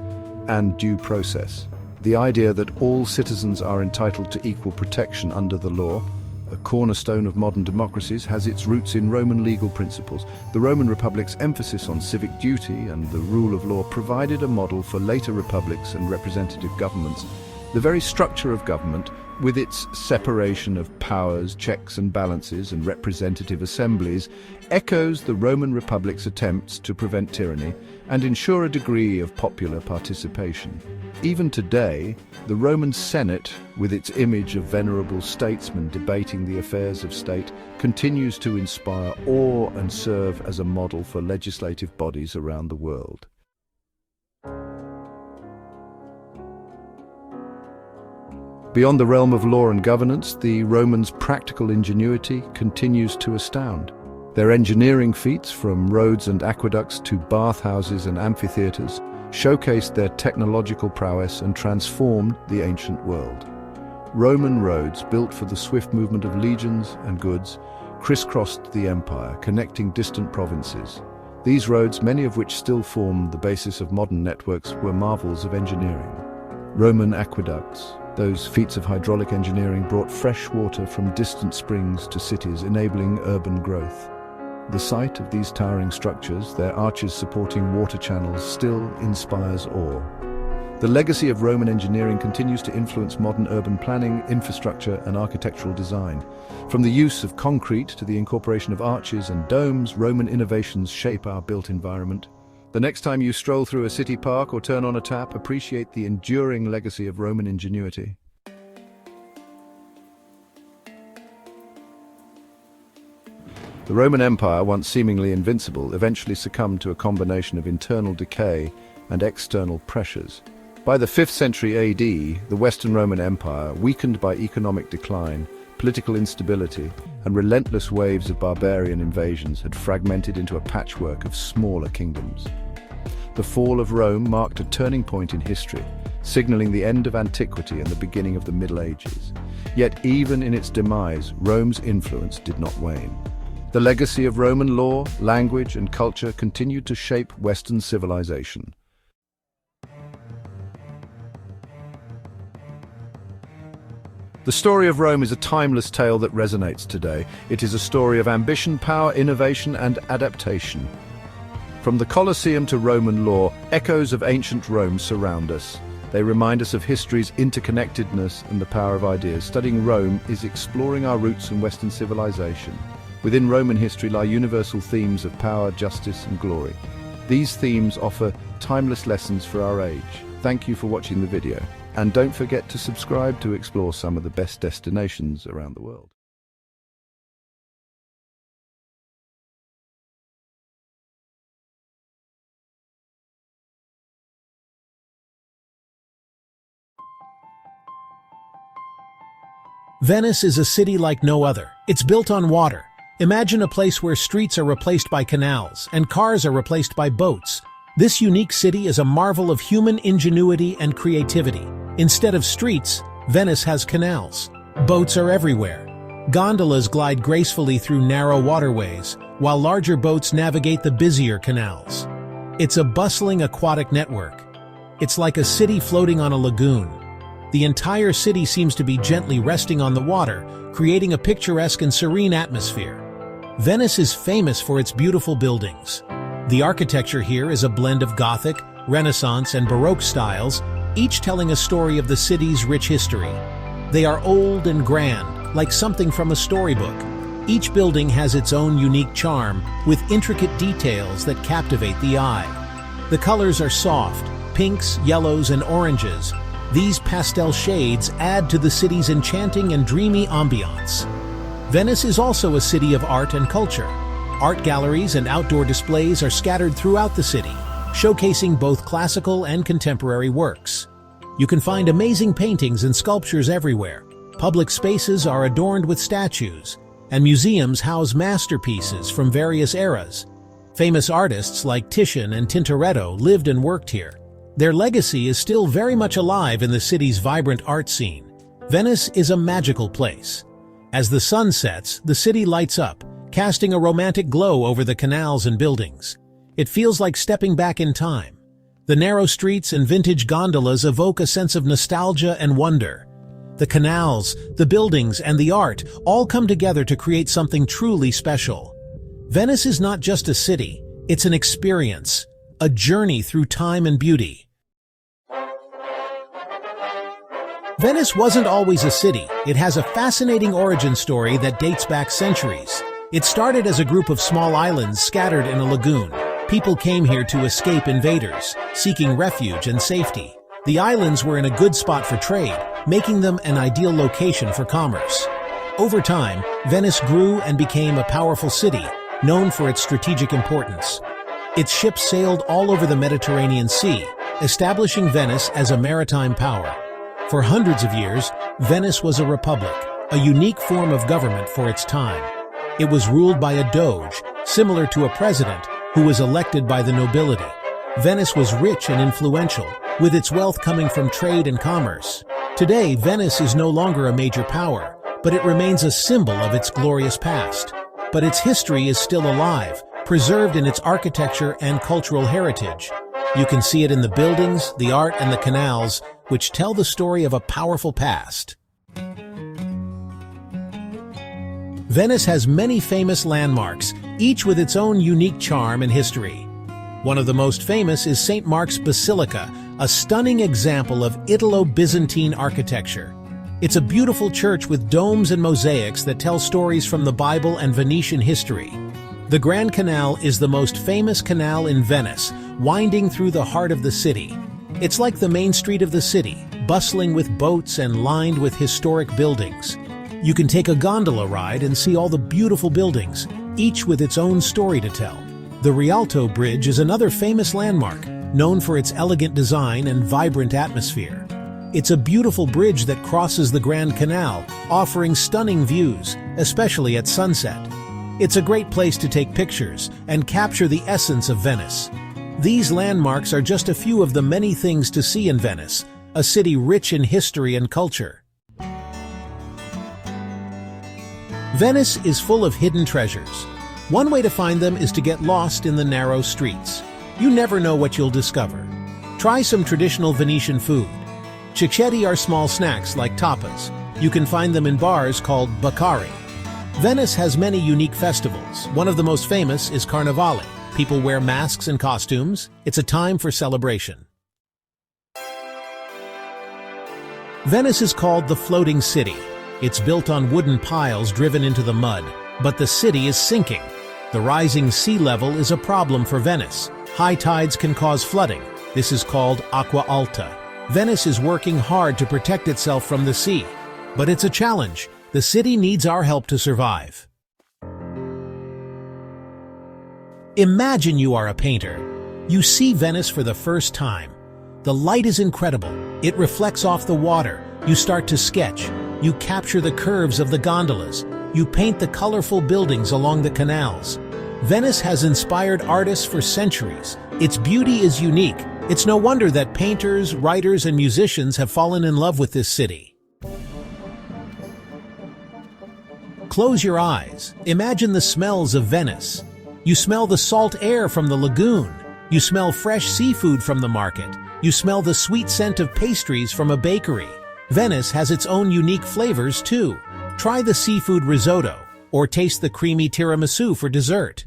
and due process. The idea that all citizens are entitled to equal protection under the law, a cornerstone of modern democracies, has its roots in Roman legal principles. The Roman Republic's emphasis on civic duty and the rule of law provided a model for later republics and representative governments. The very structure of government, with its separation of powers, checks and balances, and representative assemblies, echoes the Roman Republic's attempts to prevent tyranny and ensure a degree of popular participation. Even today, the Roman Senate, with its image of venerable statesmen debating the affairs of state, continues to inspire awe and serve as a model for legislative bodies around the world. Beyond the realm of law and governance, the Romans' practical ingenuity continues to astound. Their engineering feats, from roads and aqueducts to bathhouses and amphitheatres, showcased their technological prowess and transformed the ancient world. Roman roads, built for the swift movement of legions and goods, crisscrossed the empire, connecting distant provinces. These roads, many of which still form the basis of modern networks, were marvels of engineering. Roman aqueducts, those feats of hydraulic engineering, brought fresh water from distant springs to cities, enabling urban growth. The sight of these towering structures, their arches supporting water channels, still inspires awe. The legacy of Roman engineering continues to influence modern urban planning, infrastructure, and architectural design. From the use of concrete to the incorporation of arches and domes, Roman innovations shape our built environment. The next time you stroll through a city park or turn on a tap, appreciate the enduring legacy of Roman ingenuity. The Roman Empire, once seemingly invincible, eventually succumbed to a combination of internal decay and external pressures. By the 5th century AD, the Western Roman Empire, weakened by economic decline, political instability, and relentless waves of barbarian invasions, had fragmented into a patchwork of smaller kingdoms. The fall of Rome marked a turning point in history, signaling the end of antiquity and the beginning of the Middle Ages. Yet even in its demise, Rome's influence did not wane. The legacy of Roman law, language, and culture continued to shape Western civilization. The story of Rome is a timeless tale that resonates today. It is a story of ambition, power, innovation, and adaptation. From the Colosseum to Roman law, echoes of ancient Rome surround us. They remind us of history's interconnectedness and the power of ideas. Studying Rome is exploring our roots in Western civilization. Within Roman history lie universal themes of power, justice, and glory. These themes offer timeless lessons for our age. Thank you for watching the video. And don't forget to subscribe to explore some of the best destinations around the world. Venice is a city like no other. It's built on water. Imagine a place where streets are replaced by canals and cars are replaced by boats. This unique city is a marvel of human ingenuity and creativity. Instead of streets, Venice has canals. Boats are everywhere. Gondolas glide gracefully through narrow waterways, while larger boats navigate the busier canals. It's a bustling aquatic network. It's like a city floating on a lagoon. The entire city seems to be gently resting on the water, creating a picturesque and serene atmosphere. Venice is famous for its beautiful buildings. The architecture here is a blend of Gothic, Renaissance, and Baroque styles, each telling a story of the city's rich history. They are old and grand, like something from a storybook. Each building has its own unique charm, with intricate details that captivate the eye. The colors are soft, pinks, yellows, and oranges. These pastel shades add to the city's enchanting and dreamy ambiance. Venice is also a city of art and culture. Art galleries and outdoor displays are scattered throughout the city, showcasing both classical and contemporary works. You can find amazing paintings and sculptures everywhere. Public spaces are adorned with statues, and museums house masterpieces from various eras. Famous artists like Titian and Tintoretto lived and worked here. Their legacy is still very much alive in the city's vibrant art scene. Venice is a magical place. As the sun sets, the city lights up, casting a romantic glow over the canals and buildings. It feels like stepping back in time. The narrow streets and vintage gondolas evoke a sense of nostalgia and wonder. The canals, the buildings, and the art all come together to create something truly special. Venice is not just a city, it's an experience, a journey through time and beauty. Venice wasn't always a city. It has a fascinating origin story that dates back centuries. It started as a group of small islands scattered in a lagoon. People came here to escape invaders, seeking refuge and safety. The islands were in a good spot for trade, making them an ideal location for commerce. Over time, Venice grew and became a powerful city, known for its strategic importance. Its ships sailed all over the Mediterranean Sea, establishing Venice as a maritime power. For hundreds of years, Venice was a republic, a unique form of government for its time. It was ruled by a doge, similar to a president, who was elected by the nobility. Venice was rich and influential, with its wealth coming from trade and commerce. Today, Venice is no longer a major power, but it remains a symbol of its glorious past. But its history is still alive, preserved in its architecture and cultural heritage. You can see it in the buildings, the art, and the canals, which tell the story of a powerful past. Venice has many famous landmarks, each with its own unique charm and history. One of the most famous is St. Mark's Basilica, a stunning example of Italo-Byzantine architecture. It's a beautiful church with domes and mosaics that tell stories from the Bible and Venetian history. The Grand Canal is the most famous canal in Venice, winding through the heart of the city. It's like the main street of the city, bustling with boats and lined with historic buildings. You can take a gondola ride and see all the beautiful buildings, each with its own story to tell. The Rialto Bridge is another famous landmark, known for its elegant design and vibrant atmosphere. It's a beautiful bridge that crosses the Grand Canal, offering stunning views, especially at sunset. It's a great place to take pictures and capture the essence of Venice. These landmarks are just a few of the many things to see in Venice, a city rich in history and culture. Venice is full of hidden treasures. One way to find them is to get lost in the narrow streets. You never know what you'll discover. Try some traditional Venetian food. Cicchetti are small snacks like tapas. You can find them in bars called Baccari. Venice has many unique festivals. One of the most famous is Carnival. People wear masks and costumes. It's a time for celebration. Venice is called the Floating City. It's built on wooden piles driven into the mud, but the city is sinking. The rising sea level is a problem for Venice. High tides can cause flooding. This is called acqua alta. Venice is working hard to protect itself from the sea. But it's a challenge. The city needs our help to survive. Imagine you are a painter. You see Venice for the first time. The light is incredible. It reflects off the water. You start to sketch. You capture the curves of the gondolas. You paint the colorful buildings along the canals. Venice has inspired artists for centuries. Its beauty is unique. It's no wonder that painters, writers, and musicians have fallen in love with this city. Close your eyes. Imagine the smells of Venice. You smell the salt air from the lagoon. You smell fresh seafood from the market. You smell the sweet scent of pastries from a bakery. Venice has its own unique flavors too. Try the seafood risotto, or taste the creamy tiramisu for dessert.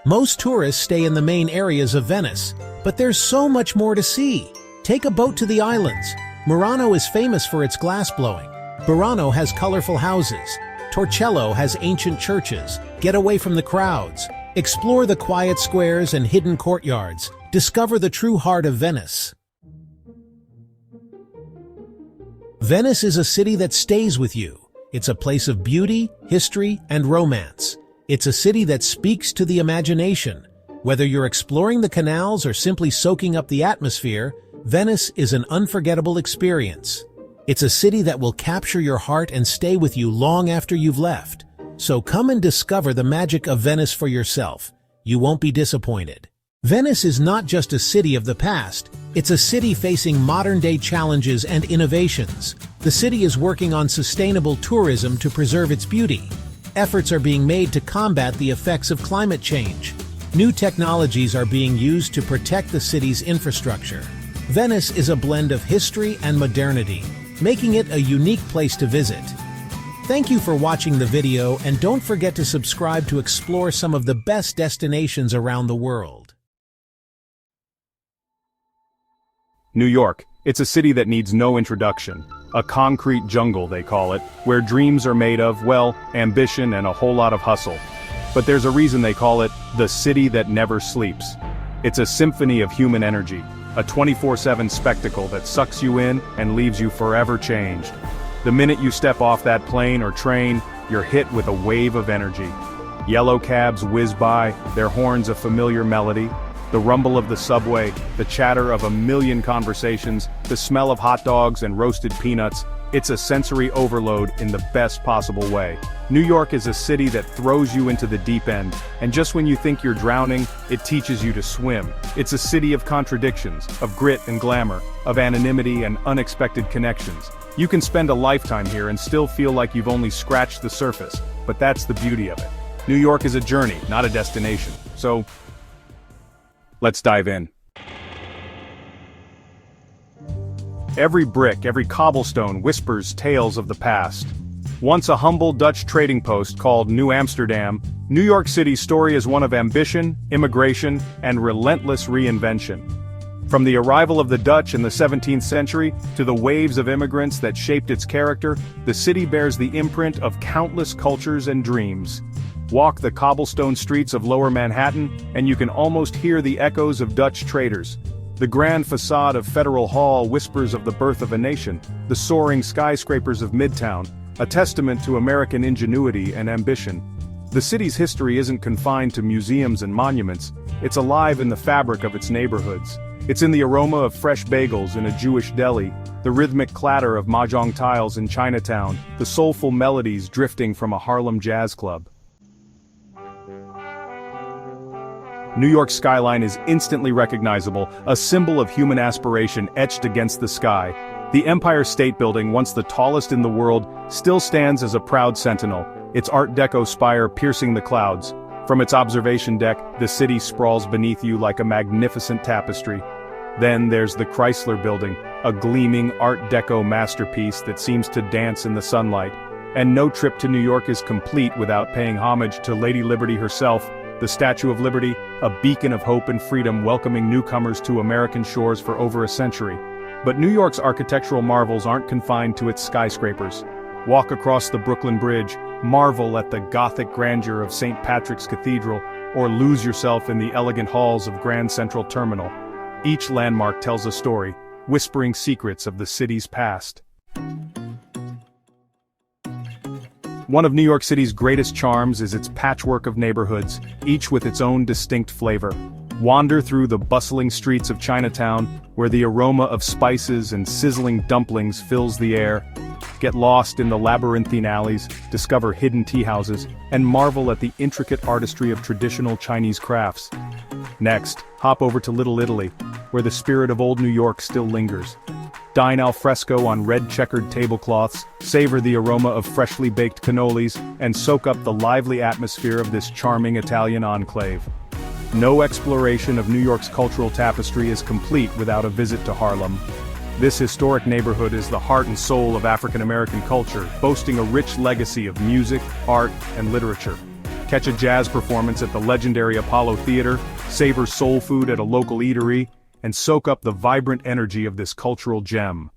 Most tourists stay in the main areas of Venice, but there's so much more to see. Take a boat to the islands. Murano is famous for its glass blowing. Burano has colorful houses. Torcello has ancient churches. Get away from the crowds. Explore the quiet squares and hidden courtyards. Discover the true heart of Venice. Venice is a city that stays with you. It's a place of beauty, history, and romance. It's a city that speaks to the imagination. Whether you're exploring the canals or simply soaking up the atmosphere, Venice is an unforgettable experience. It's a city that will capture your heart and stay with you long after you've left. So come and discover the magic of Venice for yourself. You won't be disappointed. Venice is not just a city of the past, it's a city facing modern-day challenges and innovations. The city is working on sustainable tourism to preserve its beauty. Efforts are being made to combat the effects of climate change. New technologies are being used to protect the city's infrastructure. Venice is a blend of history and modernity, making it a unique place to visit. Thank you for watching the video, and don't forget to subscribe to explore some of the best destinations around the world. New York. It's a city that needs no introduction. A concrete jungle, they call it, where dreams are made of, well, ambition and a whole lot of hustle. But there's a reason they call it the city that never sleeps. It's a symphony of human energy, a 24/7 spectacle that sucks you in and leaves you forever changed. The minute you step off that plane or train, you're hit with a wave of energy. Yellow cabs whiz by, their horns a familiar melody. The rumble of the subway, the chatter of a million conversations, the smell of hot dogs and roasted peanuts, it's a sensory overload in the best possible way. New York is a city that throws you into the deep end, and just when you think you're drowning, it teaches you to swim. It's a city of contradictions, of grit and glamour, of anonymity and unexpected connections. You can spend a lifetime here and still feel like you've only scratched the surface, but that's the beauty of it. New York is a journey, not a destination. So, let's dive in. Every brick, every cobblestone whispers tales of the past. Once a humble Dutch trading post called New Amsterdam, New York City's story is one of ambition, immigration, and relentless reinvention. From the arrival of the Dutch in the 17th century to the waves of immigrants that shaped its character, the city bears the imprint of countless cultures and dreams. Walk the cobblestone streets of Lower Manhattan, and you can almost hear the echoes of Dutch traders. The grand facade of Federal Hall whispers of the birth of a nation, the soaring skyscrapers of Midtown, a testament to American ingenuity and ambition. The city's history isn't confined to museums and monuments, it's alive in the fabric of its neighborhoods. It's in the aroma of fresh bagels in a Jewish deli, the rhythmic clatter of mahjong tiles in Chinatown, the soulful melodies drifting from a Harlem jazz club. New York's skyline is instantly recognizable, a symbol of human aspiration etched against the sky. The Empire State Building, once the tallest in the world, still stands as a proud sentinel, its Art Deco spire piercing the clouds. From its observation deck, the city sprawls beneath you like a magnificent tapestry. Then there's the Chrysler Building, a gleaming Art Deco masterpiece that seems to dance in the sunlight. And no trip to New York is complete without paying homage to Lady Liberty herself, the Statue of Liberty, a beacon of hope and freedom welcoming newcomers to American shores for over a century. But New York's architectural marvels aren't confined to its skyscrapers. Walk across the Brooklyn Bridge, marvel at the Gothic grandeur of St. Patrick's Cathedral, or lose yourself in the elegant halls of Grand Central Terminal. Each landmark tells a story, whispering secrets of the city's past. One of New York City's greatest charms is its patchwork of neighborhoods, each with its own distinct flavor. Wander through the bustling streets of Chinatown, where the aroma of spices and sizzling dumplings fills the air. Get lost in the labyrinthine alleys, discover hidden tea houses, and marvel at the intricate artistry of traditional Chinese crafts. Next, hop over to Little Italy, where the spirit of old New York still lingers. Dine al fresco on red checkered tablecloths, savor the aroma of freshly baked cannolis, and soak up the lively atmosphere of this charming Italian enclave. No exploration of New York's cultural tapestry is complete without a visit to Harlem. This historic neighborhood is the heart and soul of African American culture, boasting a rich legacy of music, art, and literature. Catch a jazz performance at the legendary Apollo Theater, savor soul food at a local eatery, and soak up the vibrant energy of this cultural gem.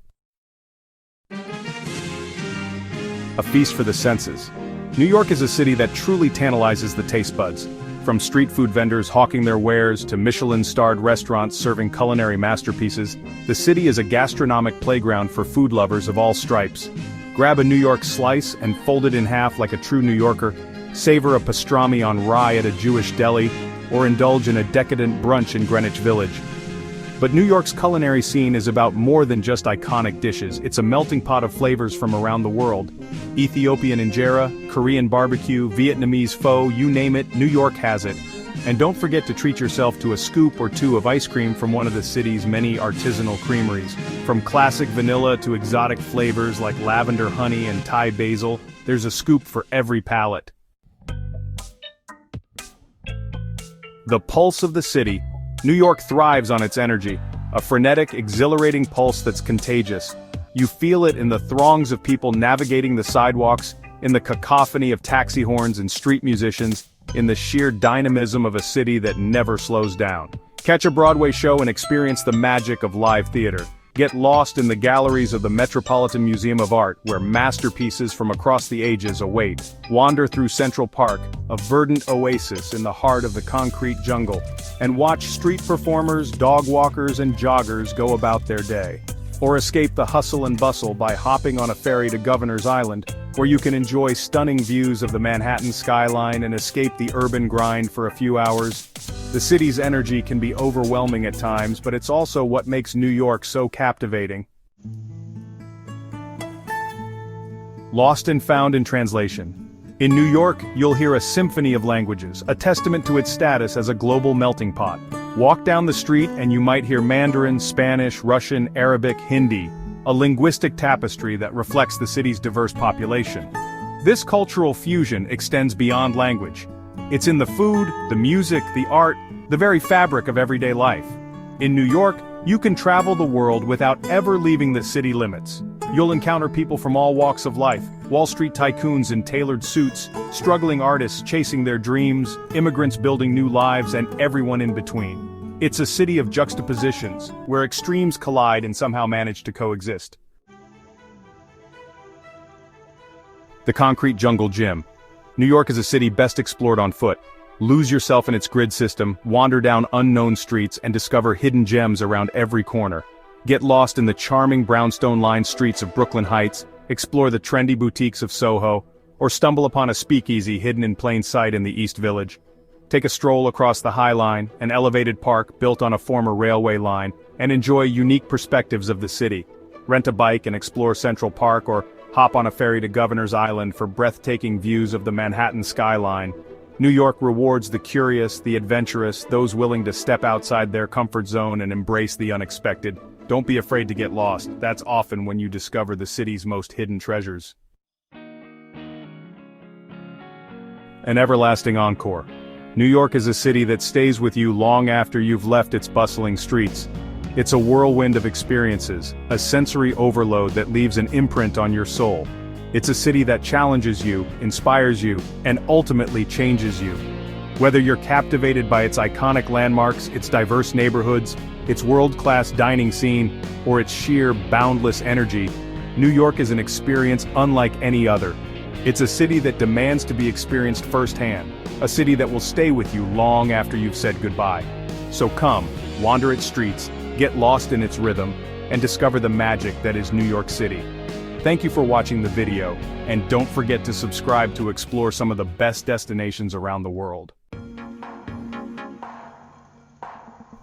A feast for the senses. New York is a city that truly tantalizes the taste buds. From street food vendors hawking their wares to Michelin-starred restaurants serving culinary masterpieces, the city is a gastronomic playground for food lovers of all stripes. Grab a New York slice and fold it in half like a true New Yorker, savor a pastrami on rye at a Jewish deli, or indulge in a decadent brunch in Greenwich Village. But New York's culinary scene is about more than just iconic dishes, it's a melting pot of flavors from around the world. Ethiopian injera, Korean barbecue, Vietnamese pho, you name it, New York has it. And don't forget to treat yourself to a scoop or two of ice cream from one of the city's many artisanal creameries. From classic vanilla to exotic flavors like lavender honey and Thai basil, there's a scoop for every palate. The pulse of the city. New York thrives on its energy, a frenetic, exhilarating pulse that's contagious. You feel it in the throngs of people navigating the sidewalks, in the cacophony of taxi horns and street musicians, in the sheer dynamism of a city that never slows down. Catch a Broadway show and experience the magic of live theater. Get lost in the galleries of the Metropolitan Museum of Art, where masterpieces from across the ages await. Wander through Central Park, a verdant oasis in the heart of the concrete jungle, and watch street performers, dog walkers, and joggers go about their day. Or escape the hustle and bustle by hopping on a ferry to Governor's Island, where you can enjoy stunning views of the Manhattan skyline and escape the urban grind for a few hours. The city's energy can be overwhelming at times, but it's also what makes New York so captivating. Lost and found in translation. In New York, you'll hear a symphony of languages, a testament to its status as a global melting pot. Walk down the street and you might hear Mandarin, Spanish, Russian, Arabic, Hindi, a linguistic tapestry that reflects the city's diverse population. This cultural fusion extends beyond language. It's in the food, the music, the art, the very fabric of everyday life. In New York, you can travel the world without ever leaving the city limits. You'll encounter people from all walks of life, Wall Street tycoons in tailored suits, struggling artists chasing their dreams, immigrants building new lives, and everyone in between. It's a city of juxtapositions, where extremes collide and somehow manage to coexist. The Concrete Jungle Gym. New York is a city best explored on foot. Lose yourself in its grid system, wander down unknown streets, and discover hidden gems around every corner. Get lost in the charming brownstone-lined streets of Brooklyn Heights, explore the trendy boutiques of Soho, or stumble upon a speakeasy hidden in plain sight in the East Village. Take a stroll across the High Line, an elevated park built on a former railway line, and enjoy unique perspectives of the city. Rent a bike and explore Central Park, or hop on a ferry to Governor's Island for breathtaking views of the Manhattan skyline. New York rewards the curious, the adventurous, those willing to step outside their comfort zone and embrace the unexpected. Don't be afraid to get lost. That's often when you discover the city's most hidden treasures. An everlasting encore. New York is a city that stays with you long after you've left its bustling streets. It's a whirlwind of experiences, a sensory overload that leaves an imprint on your soul. It's a city that challenges you, inspires you, and ultimately changes you. Whether you're captivated by its iconic landmarks, its diverse neighborhoods, its world-class dining scene, or its sheer, boundless energy, New York is an experience unlike any other. It's a city that demands to be experienced firsthand, a city that will stay with you long after you've said goodbye. So come, wander its streets, get lost in its rhythm, and discover the magic that is New York City. Thank you for watching the video, and don't forget to subscribe to explore some of the best destinations around the world.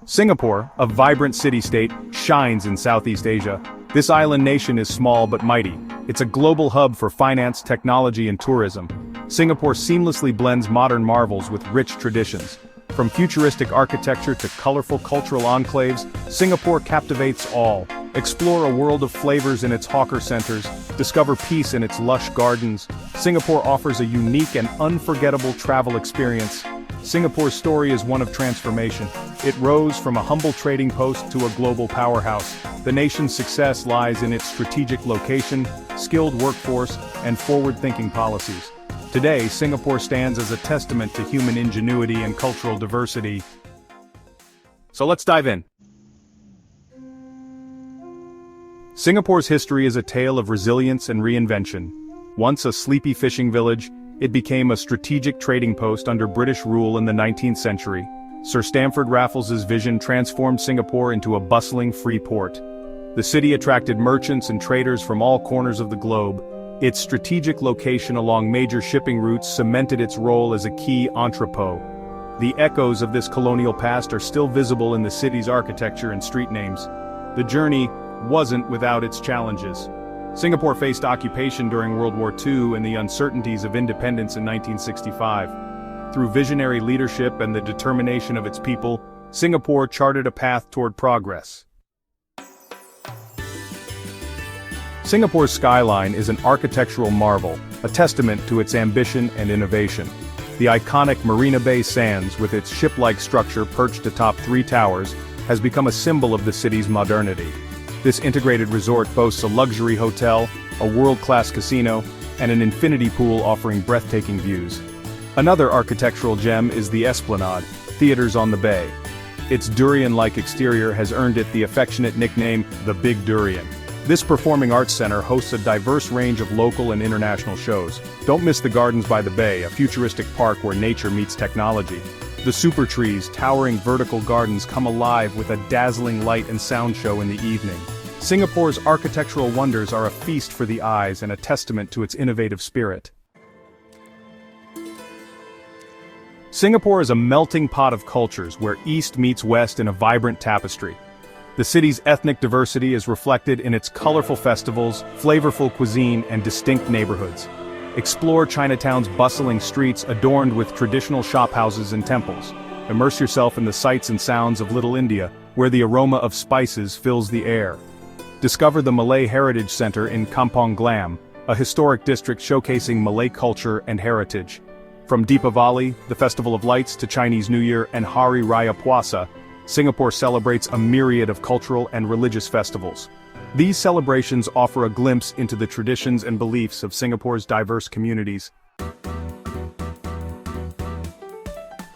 Singapore, a vibrant city-state, shines in Southeast Asia. This island nation is small but mighty. It's a global hub for finance, technology, and tourism. Singapore seamlessly blends modern marvels with rich traditions. From futuristic architecture to colorful cultural enclaves, Singapore captivates all. Explore a world of flavors in its hawker centers, discover peace in its lush gardens. Singapore offers a unique and unforgettable travel experience. Singapore's story is one of transformation. It rose from a humble trading post to a global powerhouse. The nation's success lies in its strategic location, skilled workforce, and forward-thinking policies. Today, Singapore stands as a testament to human ingenuity and cultural diversity. So let's dive in. Singapore's history is a tale of resilience and reinvention. Once a sleepy fishing village, it became a strategic trading post under British rule in the 19th century. Sir Stamford Raffles's vision transformed Singapore into a bustling free port. The city attracted merchants and traders from all corners of the globe. Its strategic location along major shipping routes cemented its role as a key entrepot. The echoes of this colonial past are still visible in the city's architecture and street names. The journey wasn't without its challenges. Singapore faced occupation during World War II and the uncertainties of independence in 1965. Through visionary leadership and the determination of its people, Singapore charted a path toward progress. Singapore's skyline is an architectural marvel, a testament to its ambition and innovation. The iconic Marina Bay Sands, with its ship-like structure perched atop 3 towers, has become a symbol of the city's modernity. This integrated resort boasts a luxury hotel, a world-class casino, and an infinity pool offering breathtaking views. Another architectural gem is the Esplanade, Theaters on the Bay. Its durian-like exterior has earned it the affectionate nickname, the Big Durian. This performing arts center hosts a diverse range of local and international shows. Don't miss the Gardens by the Bay, a futuristic park where nature meets technology. The super trees, towering vertical gardens come alive with a dazzling light and sound show in the evening. Singapore's architectural wonders are a feast for the eyes and a testament to its innovative spirit. Singapore is a melting pot of cultures where East meets West in a vibrant tapestry. The city's ethnic diversity is reflected in its colorful festivals, flavorful cuisine, and distinct neighborhoods. Explore Chinatown's bustling streets adorned with traditional shophouses and temples. Immerse yourself in the sights and sounds of Little India, where the aroma of spices fills the air. Discover the Malay Heritage Center in Kampong Glam, a historic district showcasing Malay culture and heritage. From Deepavali, the Festival of Lights, to Chinese New Year and Hari Raya Puasa, Singapore celebrates a myriad of cultural and religious festivals. These celebrations offer a glimpse into the traditions and beliefs of Singapore's diverse communities.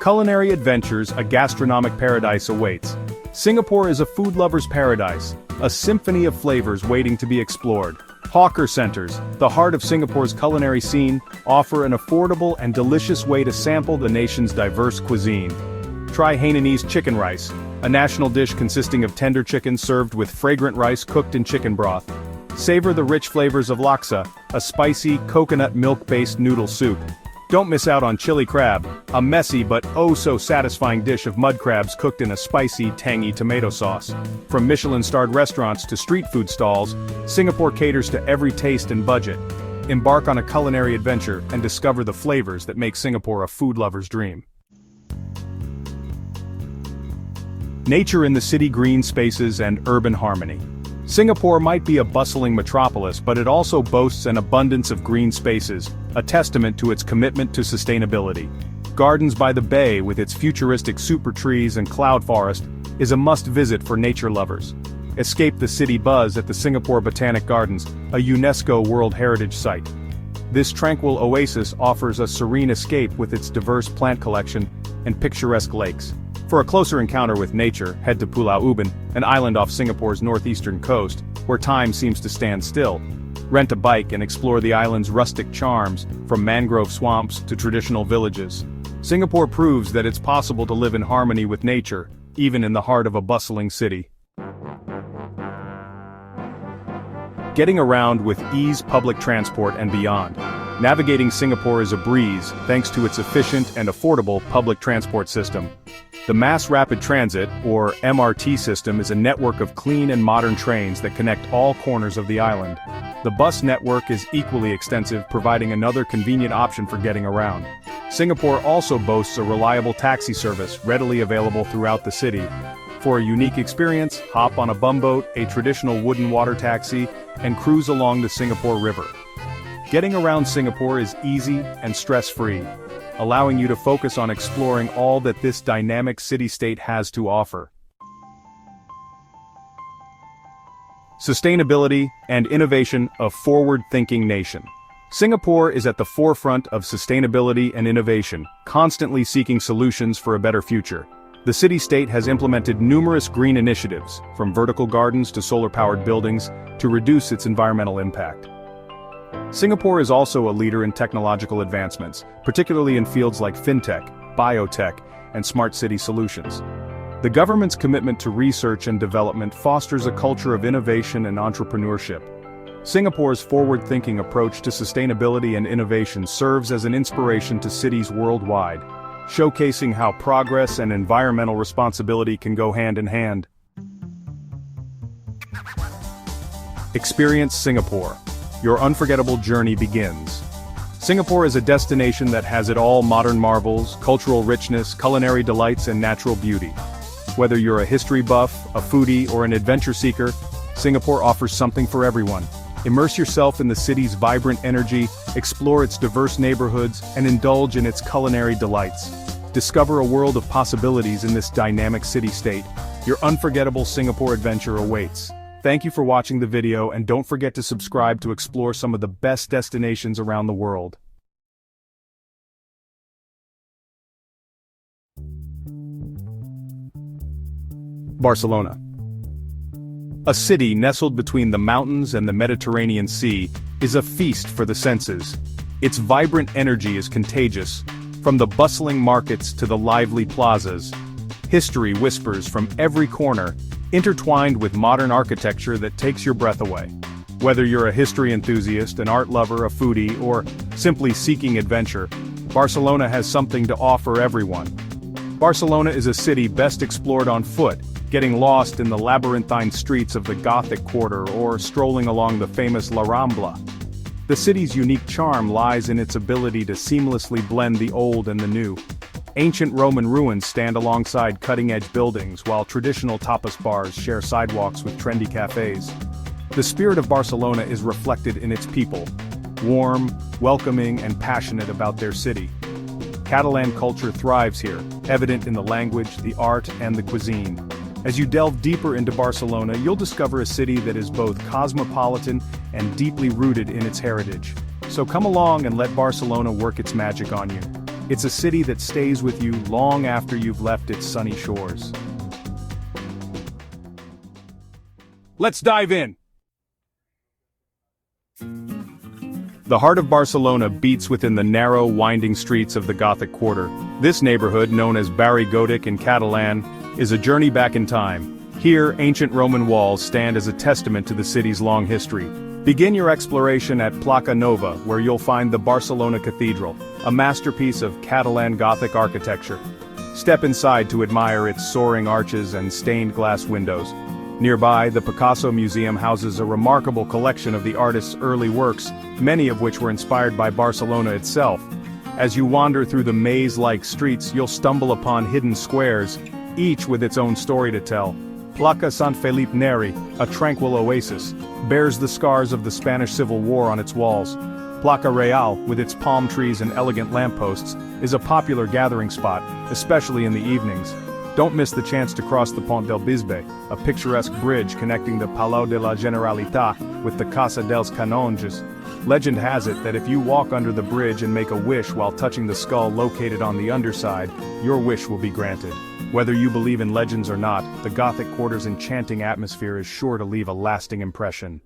Culinary adventures, a gastronomic paradise awaits. Singapore is a food lover's paradise, a symphony of flavors waiting to be explored. Hawker centers, the heart of Singapore's culinary scene, offer an affordable and delicious way to sample the nation's diverse cuisine. Try Hainanese chicken rice, a national dish consisting of tender chicken served with fragrant rice cooked in chicken broth. Savor the rich flavors of laksa, a spicy, coconut milk-based noodle soup. Don't miss out on chili crab, a messy but oh-so-satisfying dish of mud crabs cooked in a spicy, tangy tomato sauce. From Michelin-starred restaurants to street food stalls, Singapore caters to every taste and budget. Embark on a culinary adventure and discover the flavors that make Singapore a food lover's dream. Nature in the city, green spaces and urban harmony. Singapore might be a bustling metropolis, but it also boasts an abundance of green spaces, a testament to its commitment to sustainability. Gardens by the Bay with its futuristic super trees and cloud forest is a must-visit for nature lovers. Escape the city buzz at the Singapore Botanic Gardens, a UNESCO World Heritage Site. This tranquil oasis offers a serene escape with its diverse plant collection and picturesque lakes. For a closer encounter with nature, head to Pulau Ubin, an island off Singapore's northeastern coast, where time seems to stand still. Rent a bike and explore the island's rustic charms, from mangrove swamps to traditional villages. Singapore proves that it's possible to live in harmony with nature, even in the heart of a bustling city. Getting around with ease, public transport and beyond. Navigating Singapore is a breeze, thanks to its efficient and affordable public transport system. The Mass Rapid Transit, or MRT system, is a network of clean and modern trains that connect all corners of the island. The bus network is equally extensive, providing another convenient option for getting around. Singapore also boasts a reliable taxi service, readily available throughout the city. For a unique experience, hop on a bumboat, a traditional wooden water taxi, and cruise along the Singapore River. Getting around Singapore is easy and stress-free, allowing you to focus on exploring all that this dynamic city-state has to offer. Sustainability and innovation, a forward-thinking nation. Singapore is at the forefront of sustainability and innovation, constantly seeking solutions for a better future. The city-state has implemented numerous green initiatives, from vertical gardens to solar-powered buildings, to reduce its environmental impact. Singapore is also a leader in technological advancements, particularly in fields like fintech, biotech, and smart city solutions. The government's commitment to research and development fosters a culture of innovation and entrepreneurship. Singapore's forward-thinking approach to sustainability and innovation serves as an inspiration to cities worldwide, showcasing how progress and environmental responsibility can go hand in hand. Experience Singapore. Your unforgettable journey begins. Singapore is a destination that has it all: modern marvels, cultural richness, culinary delights, and natural beauty. Whether you're a history buff, a foodie, or an adventure seeker, Singapore offers something for everyone. Immerse yourself in the city's vibrant energy, explore its diverse neighborhoods, and indulge in its culinary delights. Discover a world of possibilities in this dynamic city-state. Your unforgettable Singapore adventure awaits. Thank you for watching the video, and don't forget to subscribe to explore some of the best destinations around the world. Barcelona. A city nestled between the mountains and the Mediterranean Sea is a feast for the senses. Its vibrant energy is contagious, from the bustling markets to the lively plazas. History whispers from every corner, intertwined with modern architecture that takes your breath away. Whether you're a history enthusiast, an art lover, a foodie, or simply seeking adventure, Barcelona has something to offer everyone. Barcelona is a city best explored on foot, getting lost in the labyrinthine streets of the Gothic Quarter or strolling along the famous La Rambla. The city's unique charm lies in its ability to seamlessly blend the old and the new. Ancient Roman ruins stand alongside cutting-edge buildings, while traditional tapas bars share sidewalks with trendy cafes. The spirit of Barcelona is reflected in its people, warm, welcoming, and passionate about their city. Catalan culture thrives here, evident in the language, the art, and the cuisine. As you delve deeper into Barcelona, you'll discover a city that is both cosmopolitan and deeply rooted in its heritage. So come along and let Barcelona work its magic on you. It's a city that stays with you long after you've left its sunny shores. Let's dive in! The heart of Barcelona beats within the narrow, winding streets of the Gothic Quarter. This neighborhood, known as Barri Gòtic in Catalan, is a journey back in time. Here, ancient Roman walls stand as a testament to the city's long history. Begin your exploration at Placa Nova, where you'll find the Barcelona Cathedral, a masterpiece of Catalan Gothic architecture. Step inside to admire its soaring arches and stained glass windows. Nearby, the Picasso Museum houses a remarkable collection of the artist's early works, many of which were inspired by Barcelona itself. As you wander through the maze-like streets, you'll stumble upon hidden squares, each with its own story to tell. Placa Sant Felipe Neri, a tranquil oasis, bears the scars of the Spanish Civil War on its walls. Placa Real, with its palm trees and elegant lampposts, is a popular gathering spot, especially in the evenings. Don't miss the chance to cross the Pont del Bisbe, a picturesque bridge connecting the Palau de la Generalitat with the Casa dels Canonges. Legend has it that if you walk under the bridge and make a wish while touching the skull located on the underside, your wish will be granted. Whether you believe in legends or not, the Gothic Quarter's enchanting atmosphere is sure to leave a lasting impression.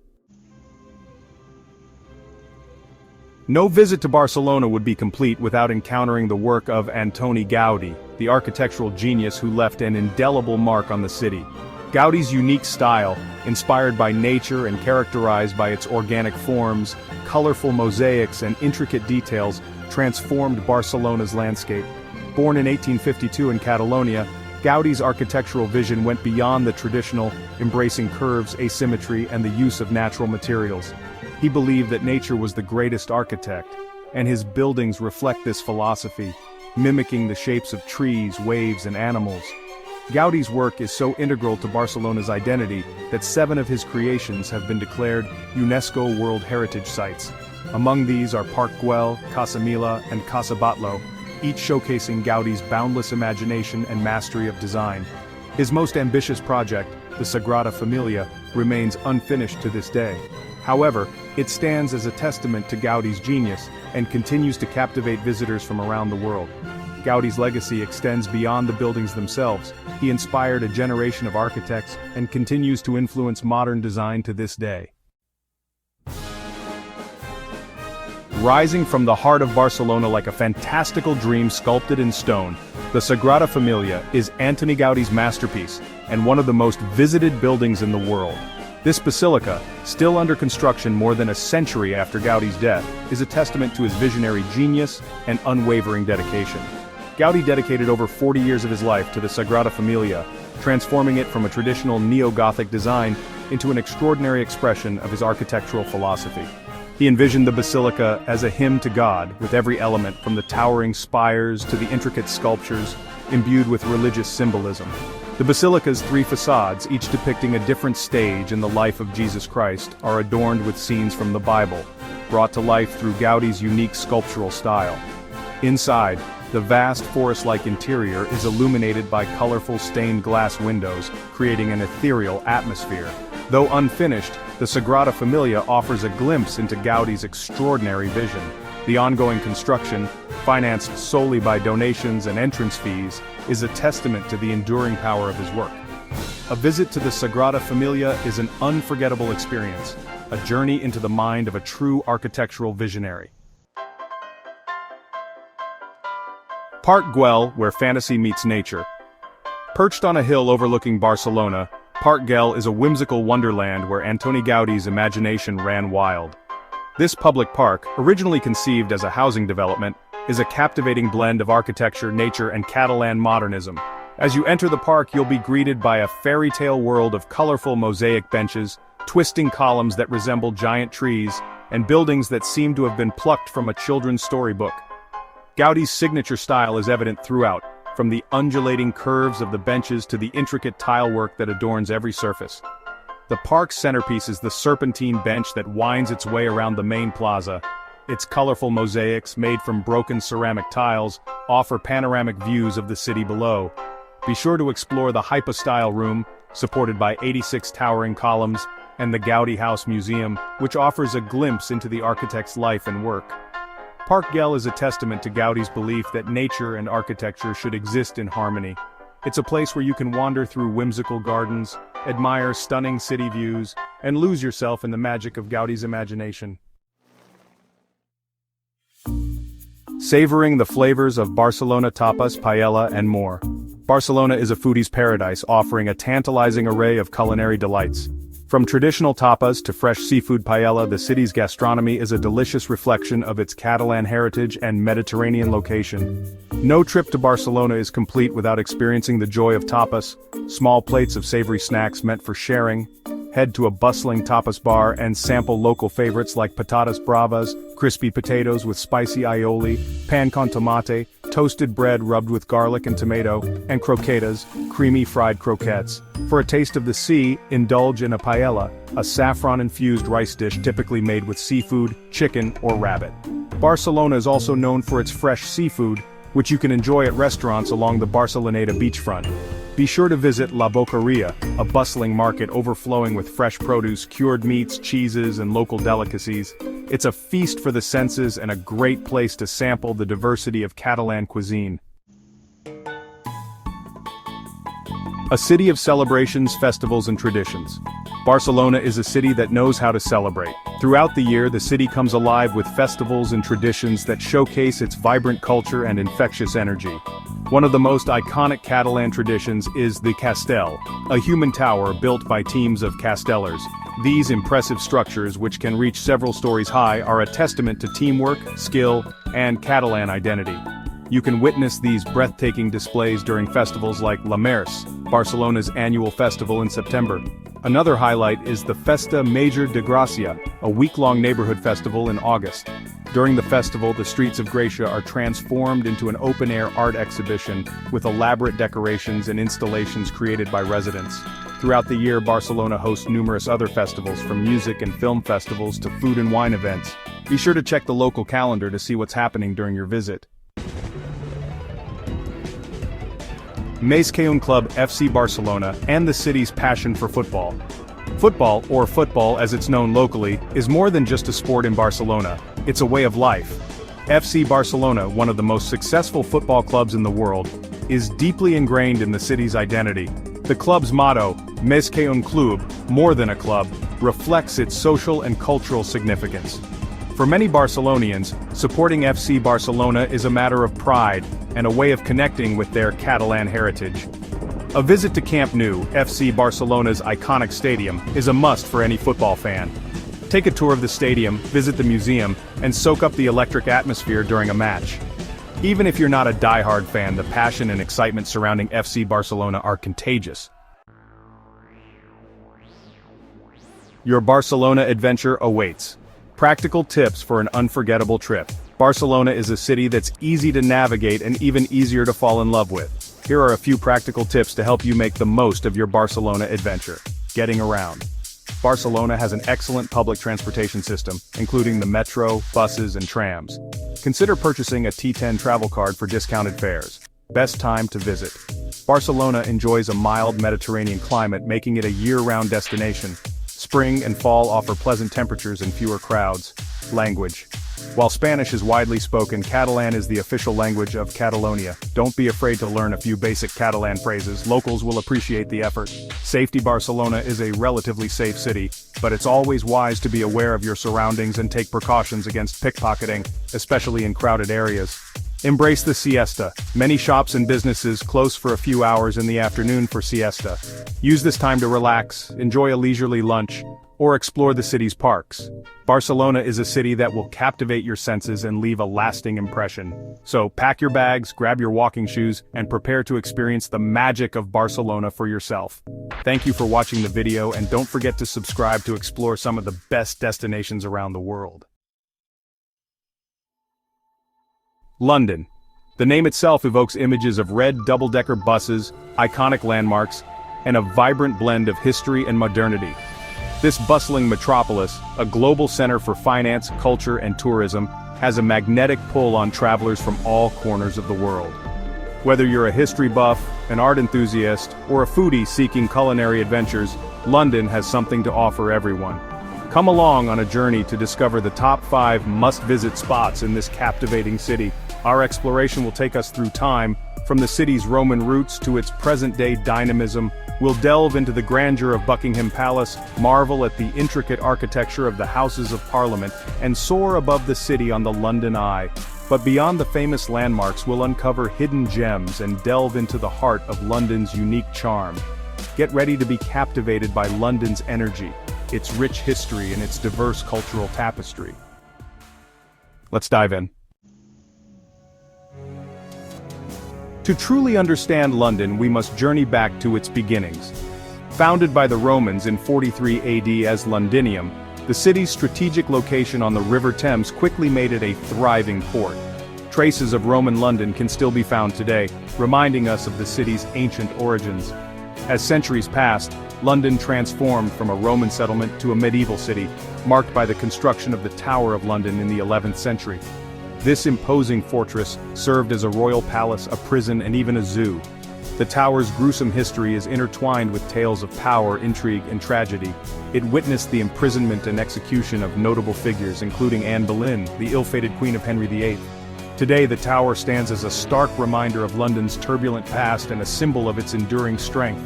No visit to Barcelona would be complete without encountering the work of Antoni Gaudí, the architectural genius who left an indelible mark on the city. Gaudí's unique style, inspired by nature and characterized by its organic forms, colorful mosaics and intricate details, transformed Barcelona's landscape. Born in 1852 in Catalonia, Gaudí's architectural vision went beyond the traditional, embracing curves, asymmetry, and the use of natural materials. He believed that nature was the greatest architect, and his buildings reflect this philosophy, mimicking the shapes of trees, waves, and animals. Gaudí's work is so integral to Barcelona's identity that 7 of his creations have been declared UNESCO World Heritage Sites. Among these are Park Güell, Casa Mila, and Casa Batlló, each showcasing Gaudí's boundless imagination and mastery of design. His most ambitious project, the Sagrada Família, remains unfinished to this day. However, it stands as a testament to Gaudí's genius and continues to captivate visitors from around the world. Gaudí's legacy extends beyond the buildings themselves. He inspired a generation of architects and continues to influence modern design to this day. Rising from the heart of Barcelona like a fantastical dream sculpted in stone, the Sagrada Família is Antoni Gaudí's masterpiece and one of the most visited buildings in the world. This basilica, still under construction more than a century after Gaudí's death, is a testament to his visionary genius and unwavering dedication. Gaudí dedicated over 40 years of his life to the Sagrada Família, transforming it from a traditional neo-Gothic design into an extraordinary expression of his architectural philosophy. He envisioned the basilica as a hymn to God, with every element from the towering spires to the intricate sculptures, imbued with religious symbolism. The basilica's 3 facades, each depicting a different stage in the life of Jesus Christ, are adorned with scenes from the Bible, brought to life through Gaudí's unique sculptural style. Inside, the vast forest-like interior is illuminated by colorful stained glass windows, creating an ethereal atmosphere. Though unfinished, the Sagrada Família offers a glimpse into Gaudí's extraordinary vision. The ongoing construction, financed solely by donations and entrance fees, is a testament to the enduring power of his work. A visit to the Sagrada Família is an unforgettable experience, a journey into the mind of a true architectural visionary. Park Güell, where fantasy meets nature. Perched on a hill overlooking Barcelona, Park Güell is a whimsical wonderland where Antoni Gaudí's imagination ran wild. This public park, originally conceived as a housing development, is a captivating blend of architecture, nature, and Catalan modernism. As you enter the park, you'll be greeted by a fairy tale world of colorful mosaic benches, twisting columns that resemble giant trees, and buildings that seem to have been plucked from a children's storybook. Gaudí's signature style is evident throughout, from the undulating curves of the benches to the intricate tile work that adorns every surface. The park's centerpiece is the serpentine bench that winds its way around the main plaza. Its colorful mosaics, made from broken ceramic tiles, offer panoramic views of the city below. Be sure to explore the hypostyle room, supported by 86 towering columns, and the Gaudí House Museum, which offers a glimpse into the architect's life and work. Park Güell is a testament to Gaudí's belief that nature and architecture should exist in harmony. It's a place where you can wander through whimsical gardens, admire stunning city views, and lose yourself in the magic of Gaudí's imagination. Savoring the flavors of Barcelona tapas, paella, and more. Barcelona is a foodie's paradise, offering a tantalizing array of culinary delights. From traditional tapas to fresh seafood paella, the city's gastronomy is a delicious reflection of its Catalan heritage and Mediterranean location. No trip to Barcelona is complete without experiencing the joy of tapas, small plates of savory snacks meant for sharing. Head to a bustling tapas bar and sample local favorites like patatas bravas, crispy potatoes with spicy aioli, pan con tomate, toasted bread rubbed with garlic and tomato, and croquetas, creamy fried croquettes. For a taste of the sea, indulge in a paella, a saffron-infused rice dish typically made with seafood, chicken, or rabbit. Barcelona is also known for its fresh seafood, which you can enjoy at restaurants along the Barceloneta beachfront. Be sure to visit La Boqueria, a bustling market overflowing with fresh produce, cured meats, cheeses, and local delicacies. It's a feast for the senses and a great place to sample the diversity of Catalan cuisine. A city of celebrations, festivals, and traditions. Barcelona is a city that knows how to celebrate. Throughout the year, the city comes alive with festivals and traditions that showcase its vibrant culture and infectious energy. One of the most iconic Catalan traditions is the Castell, a human tower built by teams of castellers. These impressive structures, which can reach several stories high, are a testament to teamwork, skill, and Catalan identity. You can witness these breathtaking displays during festivals like La Merce, Barcelona's annual festival in September. Another highlight is the Festa Major de Gracia, a week-long neighborhood festival in August. During the festival, the streets of Gracia are transformed into an open-air art exhibition with elaborate decorations and installations created by residents. Throughout the year, Barcelona hosts numerous other festivals, from music and film festivals to food and wine events. Be sure to check the local calendar to see what's happening during your visit. Més que un club, FC Barcelona, and the city's passion for football. Football, or football as it's known locally, is more than just a sport in Barcelona, it's a way of life. FC Barcelona, one of the most successful football clubs in the world, is deeply ingrained in the city's identity. The club's motto, Més que un club, more than a club, reflects its social and cultural significance. For many Barcelonians, supporting FC Barcelona is a matter of pride and a way of connecting with their Catalan heritage. A visit to Camp Nou, FC Barcelona's iconic stadium, is a must for any football fan. Take a tour of the stadium, visit the museum, and soak up the electric atmosphere during a match. Even if you're not a die-hard fan, the passion and excitement surrounding FC Barcelona are contagious. Your Barcelona adventure awaits. Practical tips for an unforgettable trip. Barcelona is a city that's easy to navigate and even easier to fall in love with. Here are a few practical tips to help you make the most of your Barcelona adventure. Getting around. Barcelona has an excellent public transportation system, including the metro, buses, and trams. Consider purchasing a T10 travel card for discounted fares. Best time to visit. Barcelona enjoys a mild Mediterranean climate, making it a year-round destination. Spring and fall offer pleasant temperatures and fewer crowds. Language. While Spanish is widely spoken, Catalan is the official language of Catalonia. Don't be afraid to learn a few basic Catalan phrases. Locals will appreciate the effort. Safety. Barcelona is a relatively safe city, but it's always wise to be aware of your surroundings and take precautions against pickpocketing, especially in crowded areas. Embrace the siesta. Many shops and businesses close for a few hours in the afternoon for siesta. Use this time to relax, enjoy a leisurely lunch, or explore the city's parks. Barcelona is a city that will captivate your senses and leave a lasting impression. So pack your bags, grab your walking shoes, and prepare to experience the magic of Barcelona for yourself. Thank you for watching the video, and don't forget to subscribe to explore some of the best destinations around the world. London. The name itself evokes images of red double-decker buses, iconic landmarks, and a vibrant blend of history and modernity. This bustling metropolis, a global center for finance, culture, and tourism, has a magnetic pull on travelers from all corners of the world. Whether you're a history buff, an art enthusiast, or a foodie seeking culinary adventures, London has something to offer everyone. Come along on a journey to discover the top 5 must-visit spots in this captivating city. Our exploration will take us through time, from the city's Roman roots to its present-day dynamism. We'll delve into the grandeur of Buckingham Palace, marvel at the intricate architecture of the Houses of Parliament, and soar above the city on the London Eye. But beyond the famous landmarks, we'll uncover hidden gems and delve into the heart of London's unique charm. Get ready to be captivated by London's energy, its rich history and its diverse cultural tapestry. Let's dive in. To truly understand London, we must journey back to its beginnings. Founded by the Romans in 43 AD as Londinium, the city's strategic location on the River Thames quickly made it a thriving port. Traces of Roman London can still be found today, reminding us of the city's ancient origins. As centuries passed, London transformed from a Roman settlement to a medieval city, marked by the construction of the Tower of London in the 11th century. This imposing fortress served as a royal palace, a prison, and even a zoo. The tower's gruesome history is intertwined with tales of power, intrigue, and tragedy. It witnessed the imprisonment and execution of notable figures including Anne Boleyn, the ill-fated Queen of Henry VIII. Today the tower stands as a stark reminder of London's turbulent past and a symbol of its enduring strength.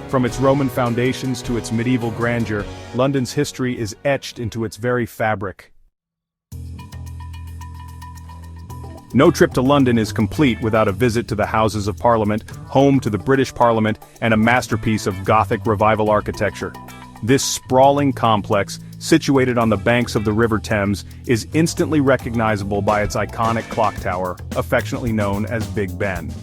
From its Roman foundations to its medieval grandeur, London's history is etched into its very fabric. No trip to London is complete without a visit to the Houses of Parliament, home to the British Parliament and a masterpiece of Gothic Revival architecture. This sprawling complex, situated on the banks of the River Thames, is instantly recognizable by its iconic clock tower, affectionately known as Big Ben.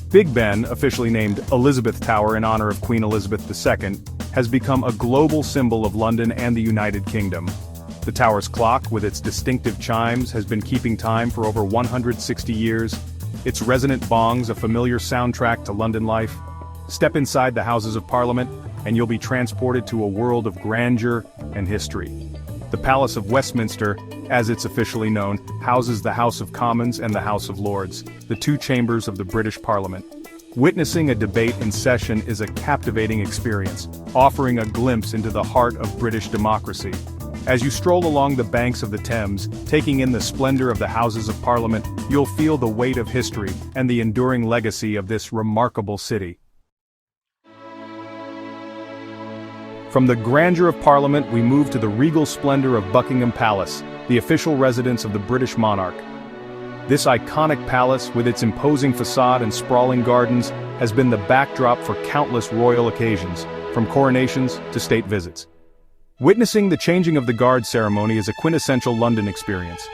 Big Ben, officially named Elizabeth Tower in honor of Queen Elizabeth II, has become a global symbol of London and the United Kingdom. The tower's clock, with its distinctive chimes, has been keeping time for over 160 years, its resonant bongs a familiar soundtrack to London life. Step inside the Houses of Parliament, and you'll be transported to a world of grandeur and history. The Palace of Westminster, as it's officially known, houses the House of Commons and the House of Lords, the two chambers of the British Parliament. Witnessing a debate in session is a captivating experience, offering a glimpse into the heart of British democracy. As you stroll along the banks of the Thames, taking in the splendor of the Houses of Parliament, you'll feel the weight of history and the enduring legacy of this remarkable city. From the grandeur of Parliament, we move to the regal splendor of Buckingham Palace, the official residence of the British monarch. This iconic palace, with its imposing facade and sprawling gardens, has been the backdrop for countless royal occasions, from coronations to state visits. Witnessing the changing of the guard ceremony is a quintessential London experience.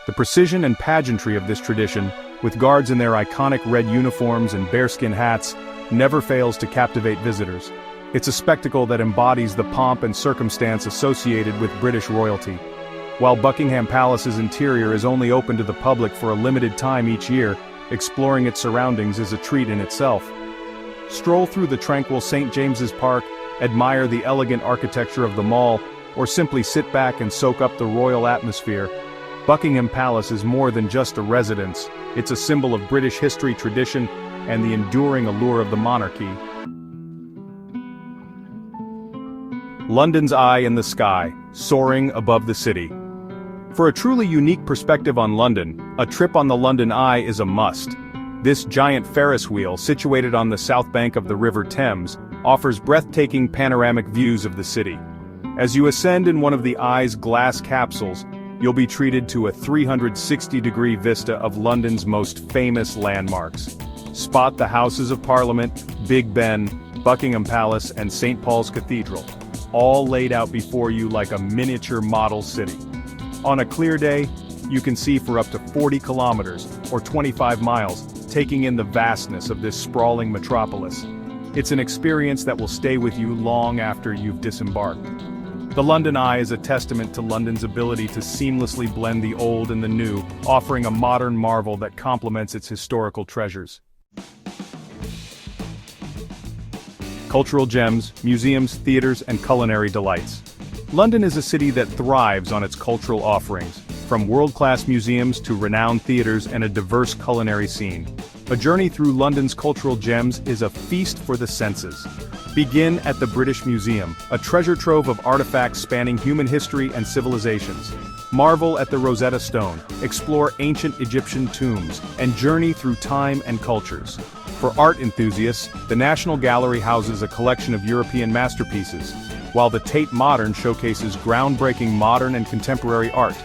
The precision and pageantry of this tradition, with guards in their iconic red uniforms and bearskin hats, never fails to captivate visitors. It's a spectacle that embodies the pomp and circumstance associated with British royalty. While Buckingham Palace's interior is only open to the public for a limited time each year, exploring its surroundings is a treat in itself. Stroll through the tranquil St. James's Park, admire the elegant architecture of the Mall, or simply sit back and soak up the royal atmosphere. Buckingham Palace is more than just a residence, it's a symbol of British history, tradition, and the enduring allure of the monarchy. London's eye in the sky, soaring above the city. For a truly unique perspective on London, a trip on the London Eye is a must. This giant Ferris wheel, situated on the south bank of the River Thames, offers breathtaking panoramic views of the city. As you ascend in one of the Eye's glass capsules, you'll be treated to a 360-degree vista of London's most famous landmarks. Spot the Houses of Parliament, Big Ben, Buckingham Palace, and St. Paul's Cathedral, all laid out before you like a miniature model city. On a clear day, you can see for up to 40 kilometers, or 25 miles, taking in the vastness of this sprawling metropolis. It's an experience that will stay with you long after you've disembarked. The London Eye is a testament to London's ability to seamlessly blend the old and the new, offering a modern marvel that complements its historical treasures. Cultural gems, museums, theaters, and culinary delights. London is a city that thrives on its cultural offerings, from world-class museums to renowned theaters and a diverse culinary scene. A journey through London's cultural gems is a feast for the senses. Begin at the British Museum, a treasure trove of artifacts spanning human history and civilizations. Marvel at the Rosetta Stone, explore ancient Egyptian tombs, and journey through time and cultures. For art enthusiasts, the National Gallery houses a collection of European masterpieces, while the Tate Modern showcases groundbreaking modern and contemporary art.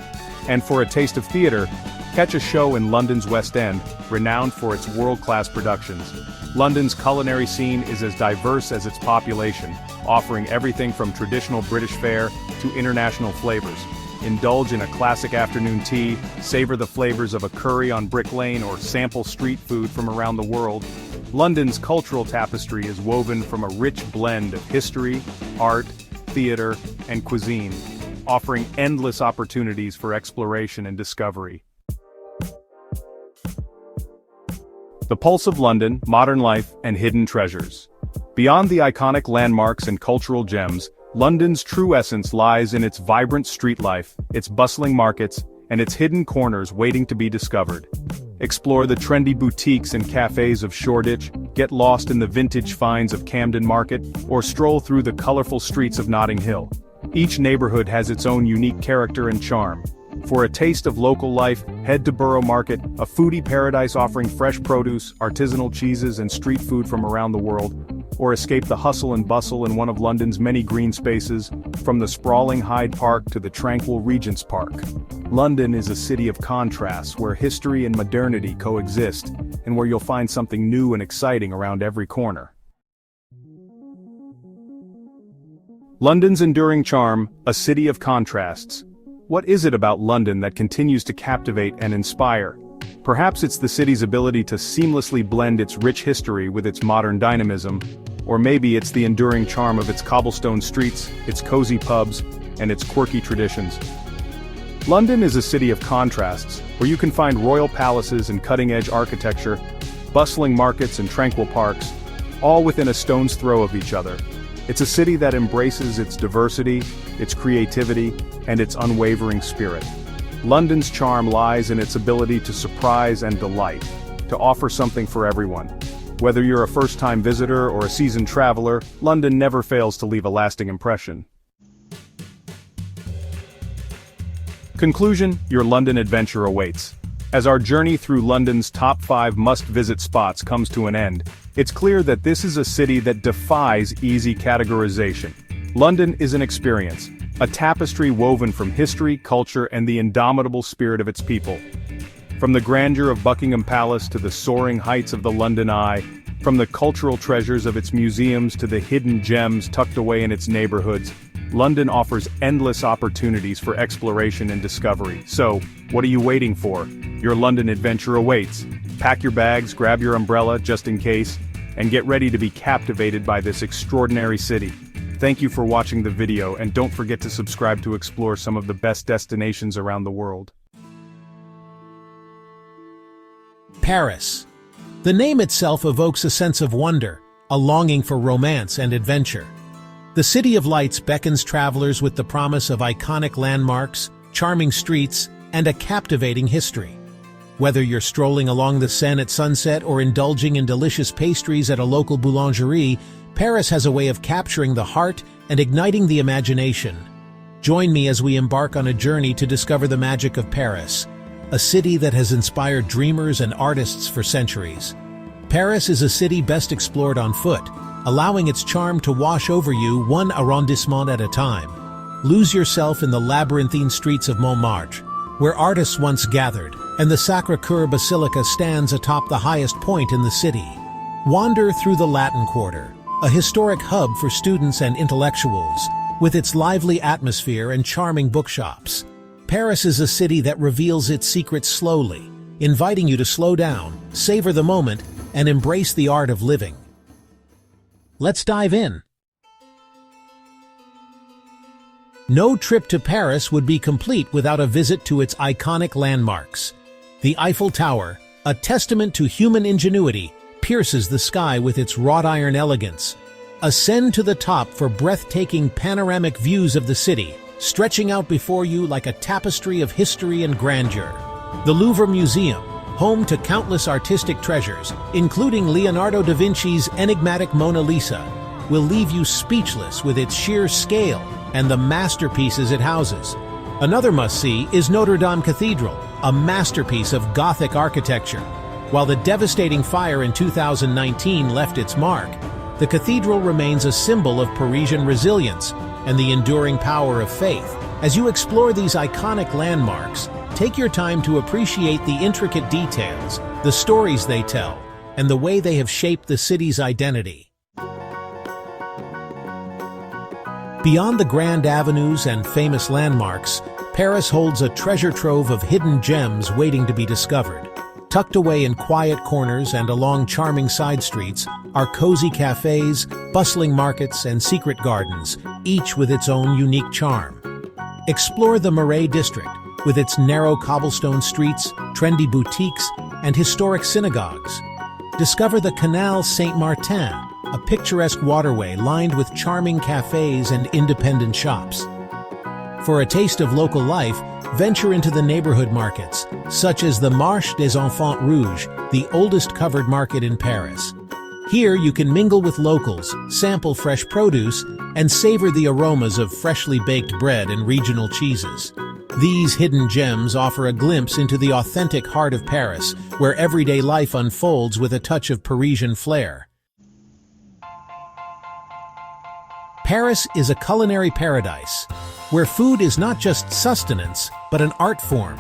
And for a taste of theater, Catch a show in London's West End, renowned for its world-class productions. London's culinary scene is as diverse as its population, offering everything from traditional British fare to international flavors. Indulge in a classic afternoon tea, savor the flavors of a curry on Brick Lane, or sample street food from around the world. London's cultural tapestry is woven from a rich blend of history, art, theater, and cuisine, offering endless opportunities for exploration and discovery. The pulse of London, modern life, and hidden treasures. Beyond the iconic landmarks and cultural gems, London's true essence lies in its vibrant street life, its bustling markets, and its hidden corners waiting to be discovered. Explore the trendy boutiques and cafes of Shoreditch, get lost in the vintage finds of Camden Market, or stroll through the colorful streets of Notting Hill. Each neighborhood has its own unique character and charm. For a taste of local life, head to Borough Market, a foodie paradise offering fresh produce, artisanal cheeses, and street food from around the world. Or escape the hustle and bustle in one of London's many green spaces, from the sprawling Hyde Park to the tranquil Regent's Park. London is a city of contrasts where history and modernity coexist, and where you'll find something new and exciting around every corner. London's enduring charm, a city of contrasts. What is it about London that continues to captivate and inspire? Perhaps it's the city's ability to seamlessly blend its rich history with its modern dynamism, or maybe it's the enduring charm of its cobblestone streets, its cozy pubs, and its quirky traditions. London is a city of contrasts, where you can find royal palaces and cutting-edge architecture, bustling markets and tranquil parks, all within a stone's throw of each other. It's a city that embraces its diversity, its creativity, and its unwavering spirit. London's charm lies in its ability to surprise and delight, to offer something for everyone. Whether you're a first-time visitor or a seasoned traveler, London never fails to leave a lasting impression. Conclusion: your London adventure awaits. As our journey through London's top 5 must-visit spots comes to an end, it's clear that this is a city that defies easy categorization. London is an experience, a tapestry woven from history, culture, and the indomitable spirit of its people. From the grandeur of Buckingham Palace to the soaring heights of the London Eye, from the cultural treasures of its museums to the hidden gems tucked away in its neighborhoods, London offers endless opportunities for exploration and discovery. So, what are you waiting for? Your London adventure awaits. Pack your bags, grab your umbrella just in case, and get ready to be captivated by this extraordinary city. Thank you for watching the video, and don't forget to subscribe to explore some of the best destinations around the world. Paris. The name itself evokes a sense of wonder, a longing for romance and adventure. The City of Lights beckons travelers with the promise of iconic landmarks, charming streets, and a captivating history. Whether you're strolling along the Seine at sunset or indulging in delicious pastries at a local boulangerie, Paris has a way of capturing the heart and igniting the imagination. Join me as we embark on a journey to discover the magic of Paris, a city that has inspired dreamers and artists for centuries. Paris is a city best explored on foot, allowing its charm to wash over you one arrondissement at a time. Lose yourself in the labyrinthine streets of Montmartre, where artists once gathered, and the Sacré-Cœur Basilica stands atop the highest point in the city. Wander through the Latin Quarter, a historic hub for students and intellectuals, with its lively atmosphere and charming bookshops. Paris is a city that reveals its secrets slowly, inviting you to slow down, savor the moment, and embrace the art of living. Let's dive in. No trip to Paris would be complete without a visit to its iconic landmarks. The Eiffel Tower, a testament to human ingenuity, pierces the sky with its wrought iron elegance. Ascend to the top for breathtaking panoramic views of the city, stretching out before you like a tapestry of history and grandeur. The Louvre Museum, home to countless artistic treasures, including Leonardo da Vinci's enigmatic Mona Lisa, will leave you speechless with its sheer scale and the masterpieces it houses. Another must-see is Notre Dame Cathedral, a masterpiece of Gothic architecture. While the devastating fire in 2019 left its mark, the cathedral remains a symbol of Parisian resilience and the enduring power of faith. As you explore these iconic landmarks, Take your time to appreciate the intricate details, the stories they tell, and the way they have shaped the city's identity. Beyond the grand avenues and famous landmarks, Paris holds a treasure trove of hidden gems waiting to be discovered. Tucked away in quiet corners and along charming side streets are cozy cafes, bustling markets, and secret gardens, each with its own unique charm. Explore the Marais district, with its narrow cobblestone streets, trendy boutiques, and historic synagogues. Discover the Canal Saint-Martin, a picturesque waterway lined with charming cafes and independent shops. For a taste of local life, venture into the neighborhood markets, such as the Marché des Enfants Rouges, the oldest covered market in Paris. Here you can mingle with locals, sample fresh produce, and savor the aromas of freshly baked bread and regional cheeses. These hidden gems offer a glimpse into the authentic heart of Paris, where everyday life unfolds with a touch of Parisian flair. Paris is a culinary paradise, where food is not just sustenance, but an art form.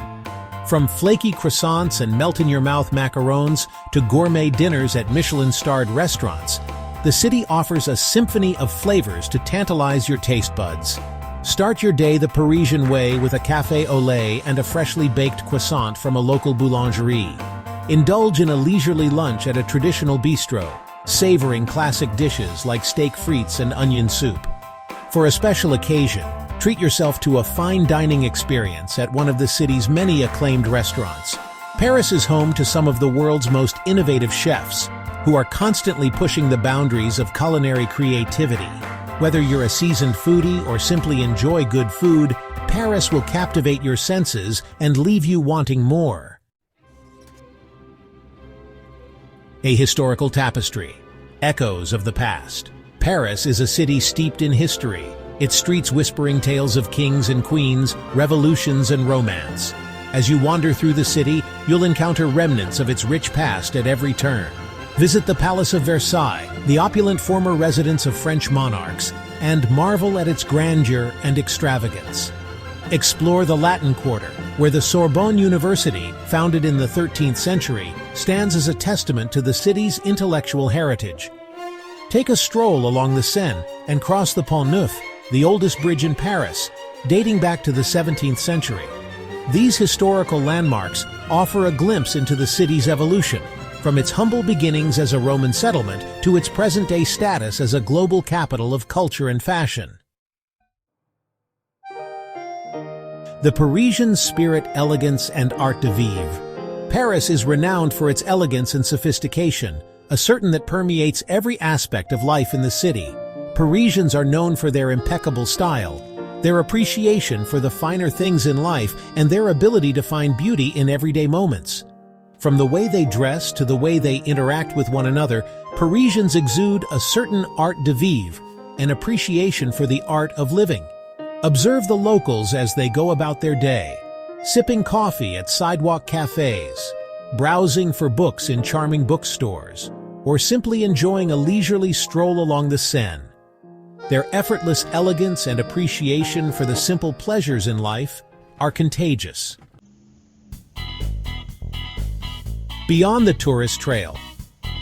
From flaky croissants and melt-in-your-mouth macarons to gourmet dinners at Michelin-starred restaurants, the city offers a symphony of flavors to tantalize your taste buds. Start your day the Parisian way with a café au lait and a freshly baked croissant from a local boulangerie. Indulge in a leisurely lunch at a traditional bistro, savoring classic dishes like steak frites and onion soup. For a special occasion, treat yourself to a fine dining experience at one of the city's many acclaimed restaurants. Paris is home to some of the world's most innovative chefs, who are constantly pushing the boundaries of culinary creativity. Whether you're a seasoned foodie or simply enjoy good food, Paris will captivate your senses and leave you wanting more. A historical tapestry. Echoes of the past. Paris is a city steeped in history, its streets whispering tales of kings and queens, revolutions and romance. As you wander through the city, you'll encounter remnants of its rich past at every turn. Visit the Palace of Versailles, the opulent former residence of French monarchs, and marvel at its grandeur and extravagance. Explore the Latin Quarter, where the Sorbonne University, founded in the 13th century, stands as a testament to the city's intellectual heritage. Take a stroll along the Seine and cross the Pont Neuf, the oldest bridge in Paris, dating back to the 17th century. These historical landmarks offer a glimpse into the city's evolution, from its humble beginnings as a Roman settlement to its present-day status as a global capital of culture and fashion. The Parisian spirit, elegance, and art de vivre. Paris is renowned for its elegance and sophistication, a certain that permeates every aspect of life in the city. Parisians are known for their impeccable style, their appreciation for the finer things in life, and their ability to find beauty in everyday moments. From the way they dress to the way they interact with one another, Parisians exude a certain art de vivre, an appreciation for the art of living. Observe the locals as they go about their day, sipping coffee at sidewalk cafes, browsing for books in charming bookstores, or simply enjoying a leisurely stroll along the Seine. Their effortless elegance and appreciation for the simple pleasures in life are contagious. Beyond the tourist trail.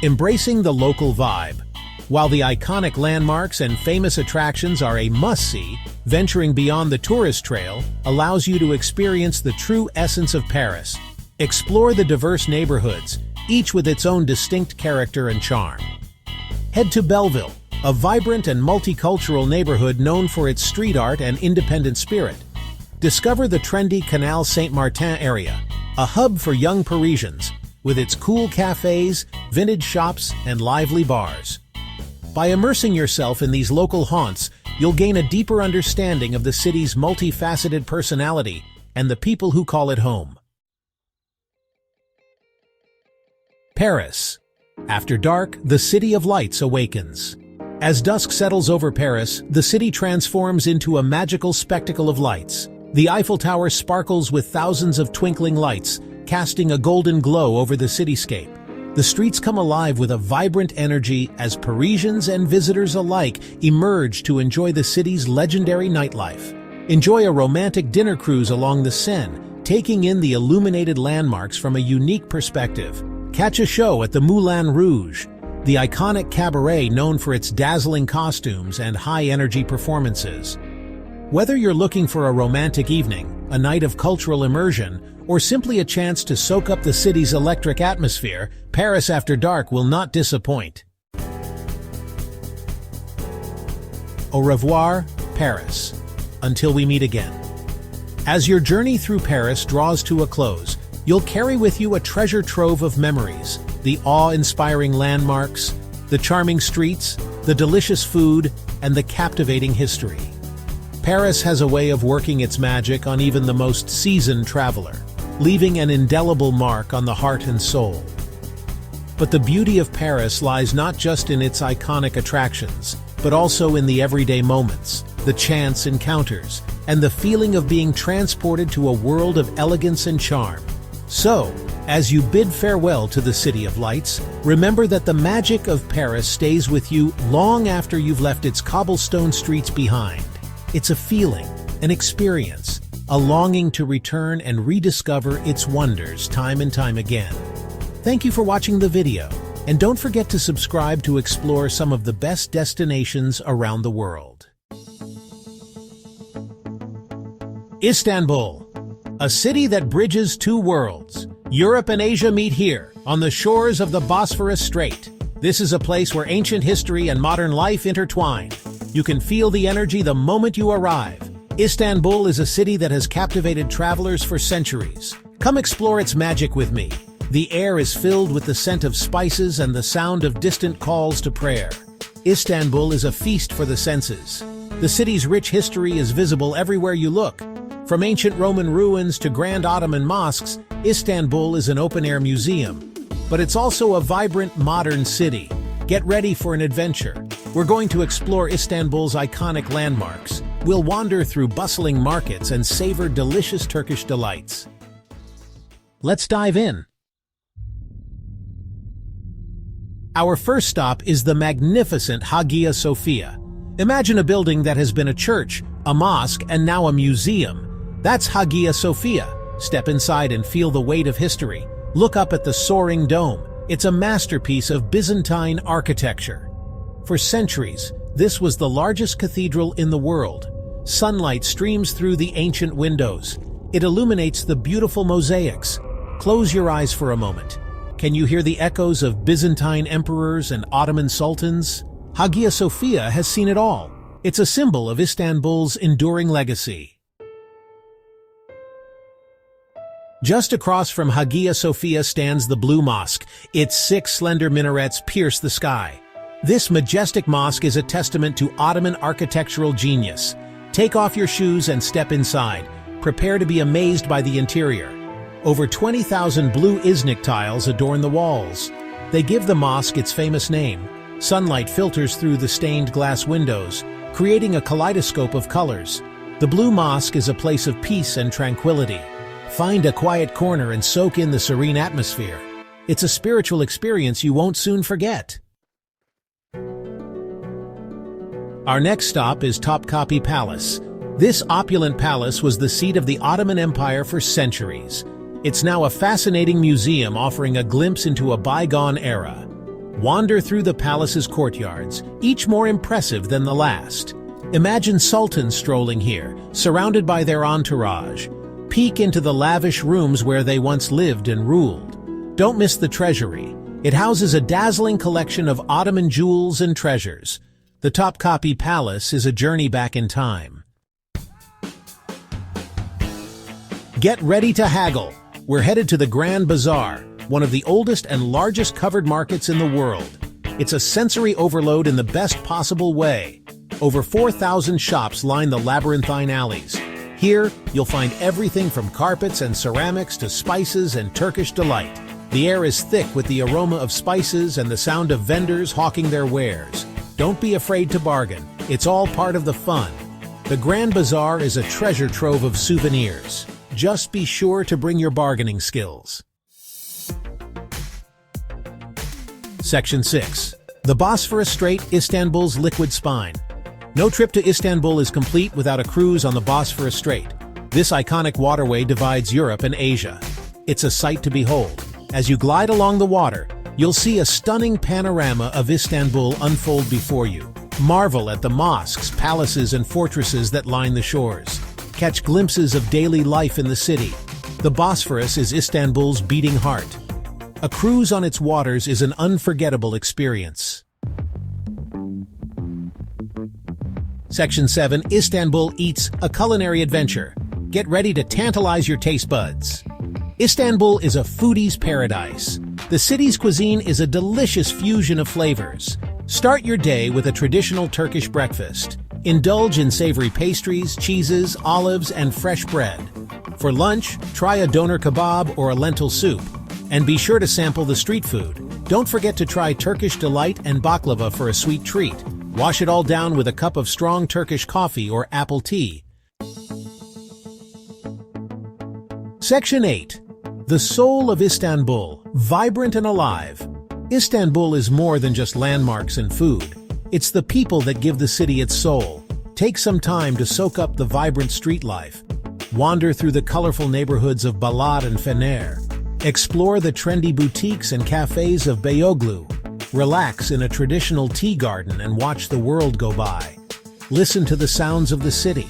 Embracing the local vibe. While the iconic landmarks and famous attractions are a must-see, venturing beyond the tourist trail allows you to experience the true essence of Paris. Explore the diverse neighborhoods, each with its own distinct character and charm. Head to Belleville, a vibrant and multicultural neighborhood known for its street art and independent spirit. Discover the trendy Canal Saint-Martin area, a hub for young Parisians, with its cool cafes, vintage shops, and lively bars. By immersing yourself in these local haunts, you'll gain a deeper understanding of the city's multifaceted personality and the people who call it home. Paris. After dark, the City of Lights awakens. As dusk settles over Paris, the city transforms into a magical spectacle of lights. The Eiffel Tower sparkles with thousands of twinkling lights, casting a golden glow over the cityscape. The streets come alive with a vibrant energy as Parisians and visitors alike emerge to enjoy the city's legendary nightlife. Enjoy a romantic dinner cruise along the Seine, taking in the illuminated landmarks from a unique perspective. Catch a show at the Moulin Rouge, the iconic cabaret known for its dazzling costumes and high-energy performances. Whether you're looking for a romantic evening, a night of cultural immersion, or simply a chance to soak up the city's electric atmosphere, Paris after dark will not disappoint. Au revoir, Paris. Until we meet again. As your journey through Paris draws to a close, you'll carry with you a treasure trove of memories, the awe-inspiring landmarks, the charming streets, the delicious food, and the captivating history. Paris has a way of working its magic on even the most seasoned traveler, leaving an indelible mark on the heart and soul. But the beauty of Paris lies not just in its iconic attractions, but also in the everyday moments, the chance encounters, and the feeling of being transported to a world of elegance and charm. So, as you bid farewell to the City of Lights, remember that the magic of Paris stays with you long after you've left its cobblestone streets behind. It's a feeling, an experience, a longing to return and rediscover its wonders time and time again. Thank you for watching the video, and don't forget to subscribe to explore some of the best destinations around the world. Istanbul, a city that bridges two worlds. Europe and Asia meet here, on the shores of the Bosphorus Strait. This is a place where ancient history and modern life intertwine. You can feel the energy the moment you arrive. Istanbul is a city that has captivated travelers for centuries. Come explore its magic with me. The air is filled with the scent of spices and the sound of distant calls to prayer. Istanbul is a feast for the senses. The city's rich history is visible everywhere you look. From ancient Roman ruins to grand Ottoman mosques, Istanbul is an open-air museum. But it's also a vibrant, modern city. Get ready for an adventure. We're going to explore Istanbul's iconic landmarks. We'll wander through bustling markets and savor delicious Turkish delights. Let's dive in. Our first stop is the magnificent Hagia Sophia. Imagine a building that has been a church, a mosque, and now a museum. That's Hagia Sophia. Step inside and feel the weight of history. Look up at the soaring dome. It's a masterpiece of Byzantine architecture. For centuries, this was the largest cathedral in the world. Sunlight streams through the ancient windows. It illuminates the beautiful mosaics. Close your eyes for a moment. Can you hear the echoes of Byzantine emperors and Ottoman sultans? Hagia Sophia has seen it all. It's a symbol of Istanbul's enduring legacy. Just across from Hagia Sophia stands the Blue Mosque. Its 6 slender minarets pierce the sky. This majestic mosque is a testament to Ottoman architectural genius. Take off your shoes and step inside. Prepare to be amazed by the interior. Over 20,000 blue Iznik tiles adorn the walls. They give the mosque its famous name. Sunlight filters through the stained glass windows, creating a kaleidoscope of colors. The Blue Mosque is a place of peace and tranquility. Find a quiet corner and soak in the serene atmosphere. It's a spiritual experience you won't soon forget. Our next stop is Topkapi Palace. This opulent palace was the seat of the Ottoman Empire for centuries. It's now a fascinating museum offering a glimpse into a bygone era. Wander through the palace's courtyards, each more impressive than the last. Imagine sultans strolling here, surrounded by their entourage. Peek into the lavish rooms where they once lived and ruled. Don't miss the treasury. It houses a dazzling collection of Ottoman jewels and treasures. The Topkapi Palace is a journey back in time. Get ready to haggle. We're headed to the Grand Bazaar, one of the oldest and largest covered markets in the world. It's a sensory overload in the best possible way. Over 4,000 shops line the labyrinthine alleys. Here, you'll find everything from carpets and ceramics to spices and Turkish delight. The air is thick with the aroma of spices and the sound of vendors hawking their wares. Don't be afraid to bargain. It's all part of the fun. The Grand Bazaar is a treasure trove of souvenirs. Just be sure to bring your bargaining skills. Section 6. The Bosphorus Strait, Istanbul's liquid spine. No trip to Istanbul is complete without a cruise on the Bosphorus Strait. This iconic waterway divides Europe and Asia. It's a sight to behold. As you glide along the water, you'll see a stunning panorama of Istanbul unfold before you. Marvel at the mosques, palaces, and fortresses that line the shores. Catch glimpses of daily life in the city. The Bosphorus is Istanbul's beating heart. A cruise on its waters is an unforgettable experience. Section 7. Istanbul Eats, a culinary adventure. Get ready to tantalize your taste buds. Istanbul is a foodie's paradise. The city's cuisine is a delicious fusion of flavors. Start your day with a traditional Turkish breakfast. Indulge in savory pastries, cheeses, olives, and fresh bread. For lunch, try a doner kebab or a lentil soup. And be sure to sample the street food. Don't forget to try Turkish delight and baklava for a sweet treat. Wash it all down with a cup of strong Turkish coffee or apple tea. Section 8. The soul of Istanbul, vibrant and alive. Istanbul is more than just landmarks and food. It's the people that give the city its soul. Take some time to soak up the vibrant street life. Wander through the colorful neighborhoods of Balat and Fener. Explore the trendy boutiques and cafes of Beyoğlu. Relax in a traditional tea garden and watch the world go by. Listen to the sounds of the city.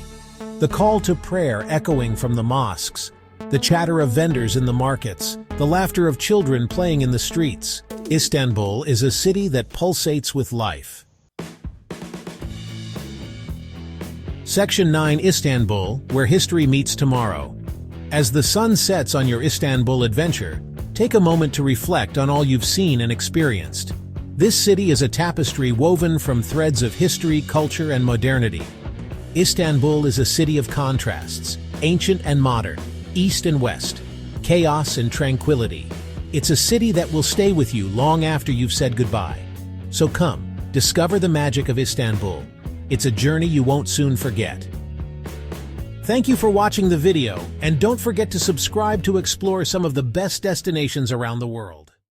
The call to prayer echoing from the mosques. The chatter of vendors in the markets. The laughter of children playing in the streets. Istanbul is a city that pulsates with life. Section 9. Istanbul, where history meets tomorrow. As the sun sets on your Istanbul adventure, take a moment to reflect on all you've seen and experienced. This city is a tapestry woven from threads of history, culture, and modernity. Istanbul is a city of contrasts, ancient and modern, east and west, chaos and tranquility. It's a city that will stay with you long after you've said goodbye. So come, discover the magic of Istanbul. It's a journey you won't soon forget. Thank you for watching the video, and don't forget to subscribe to explore some of the best destinations around the world.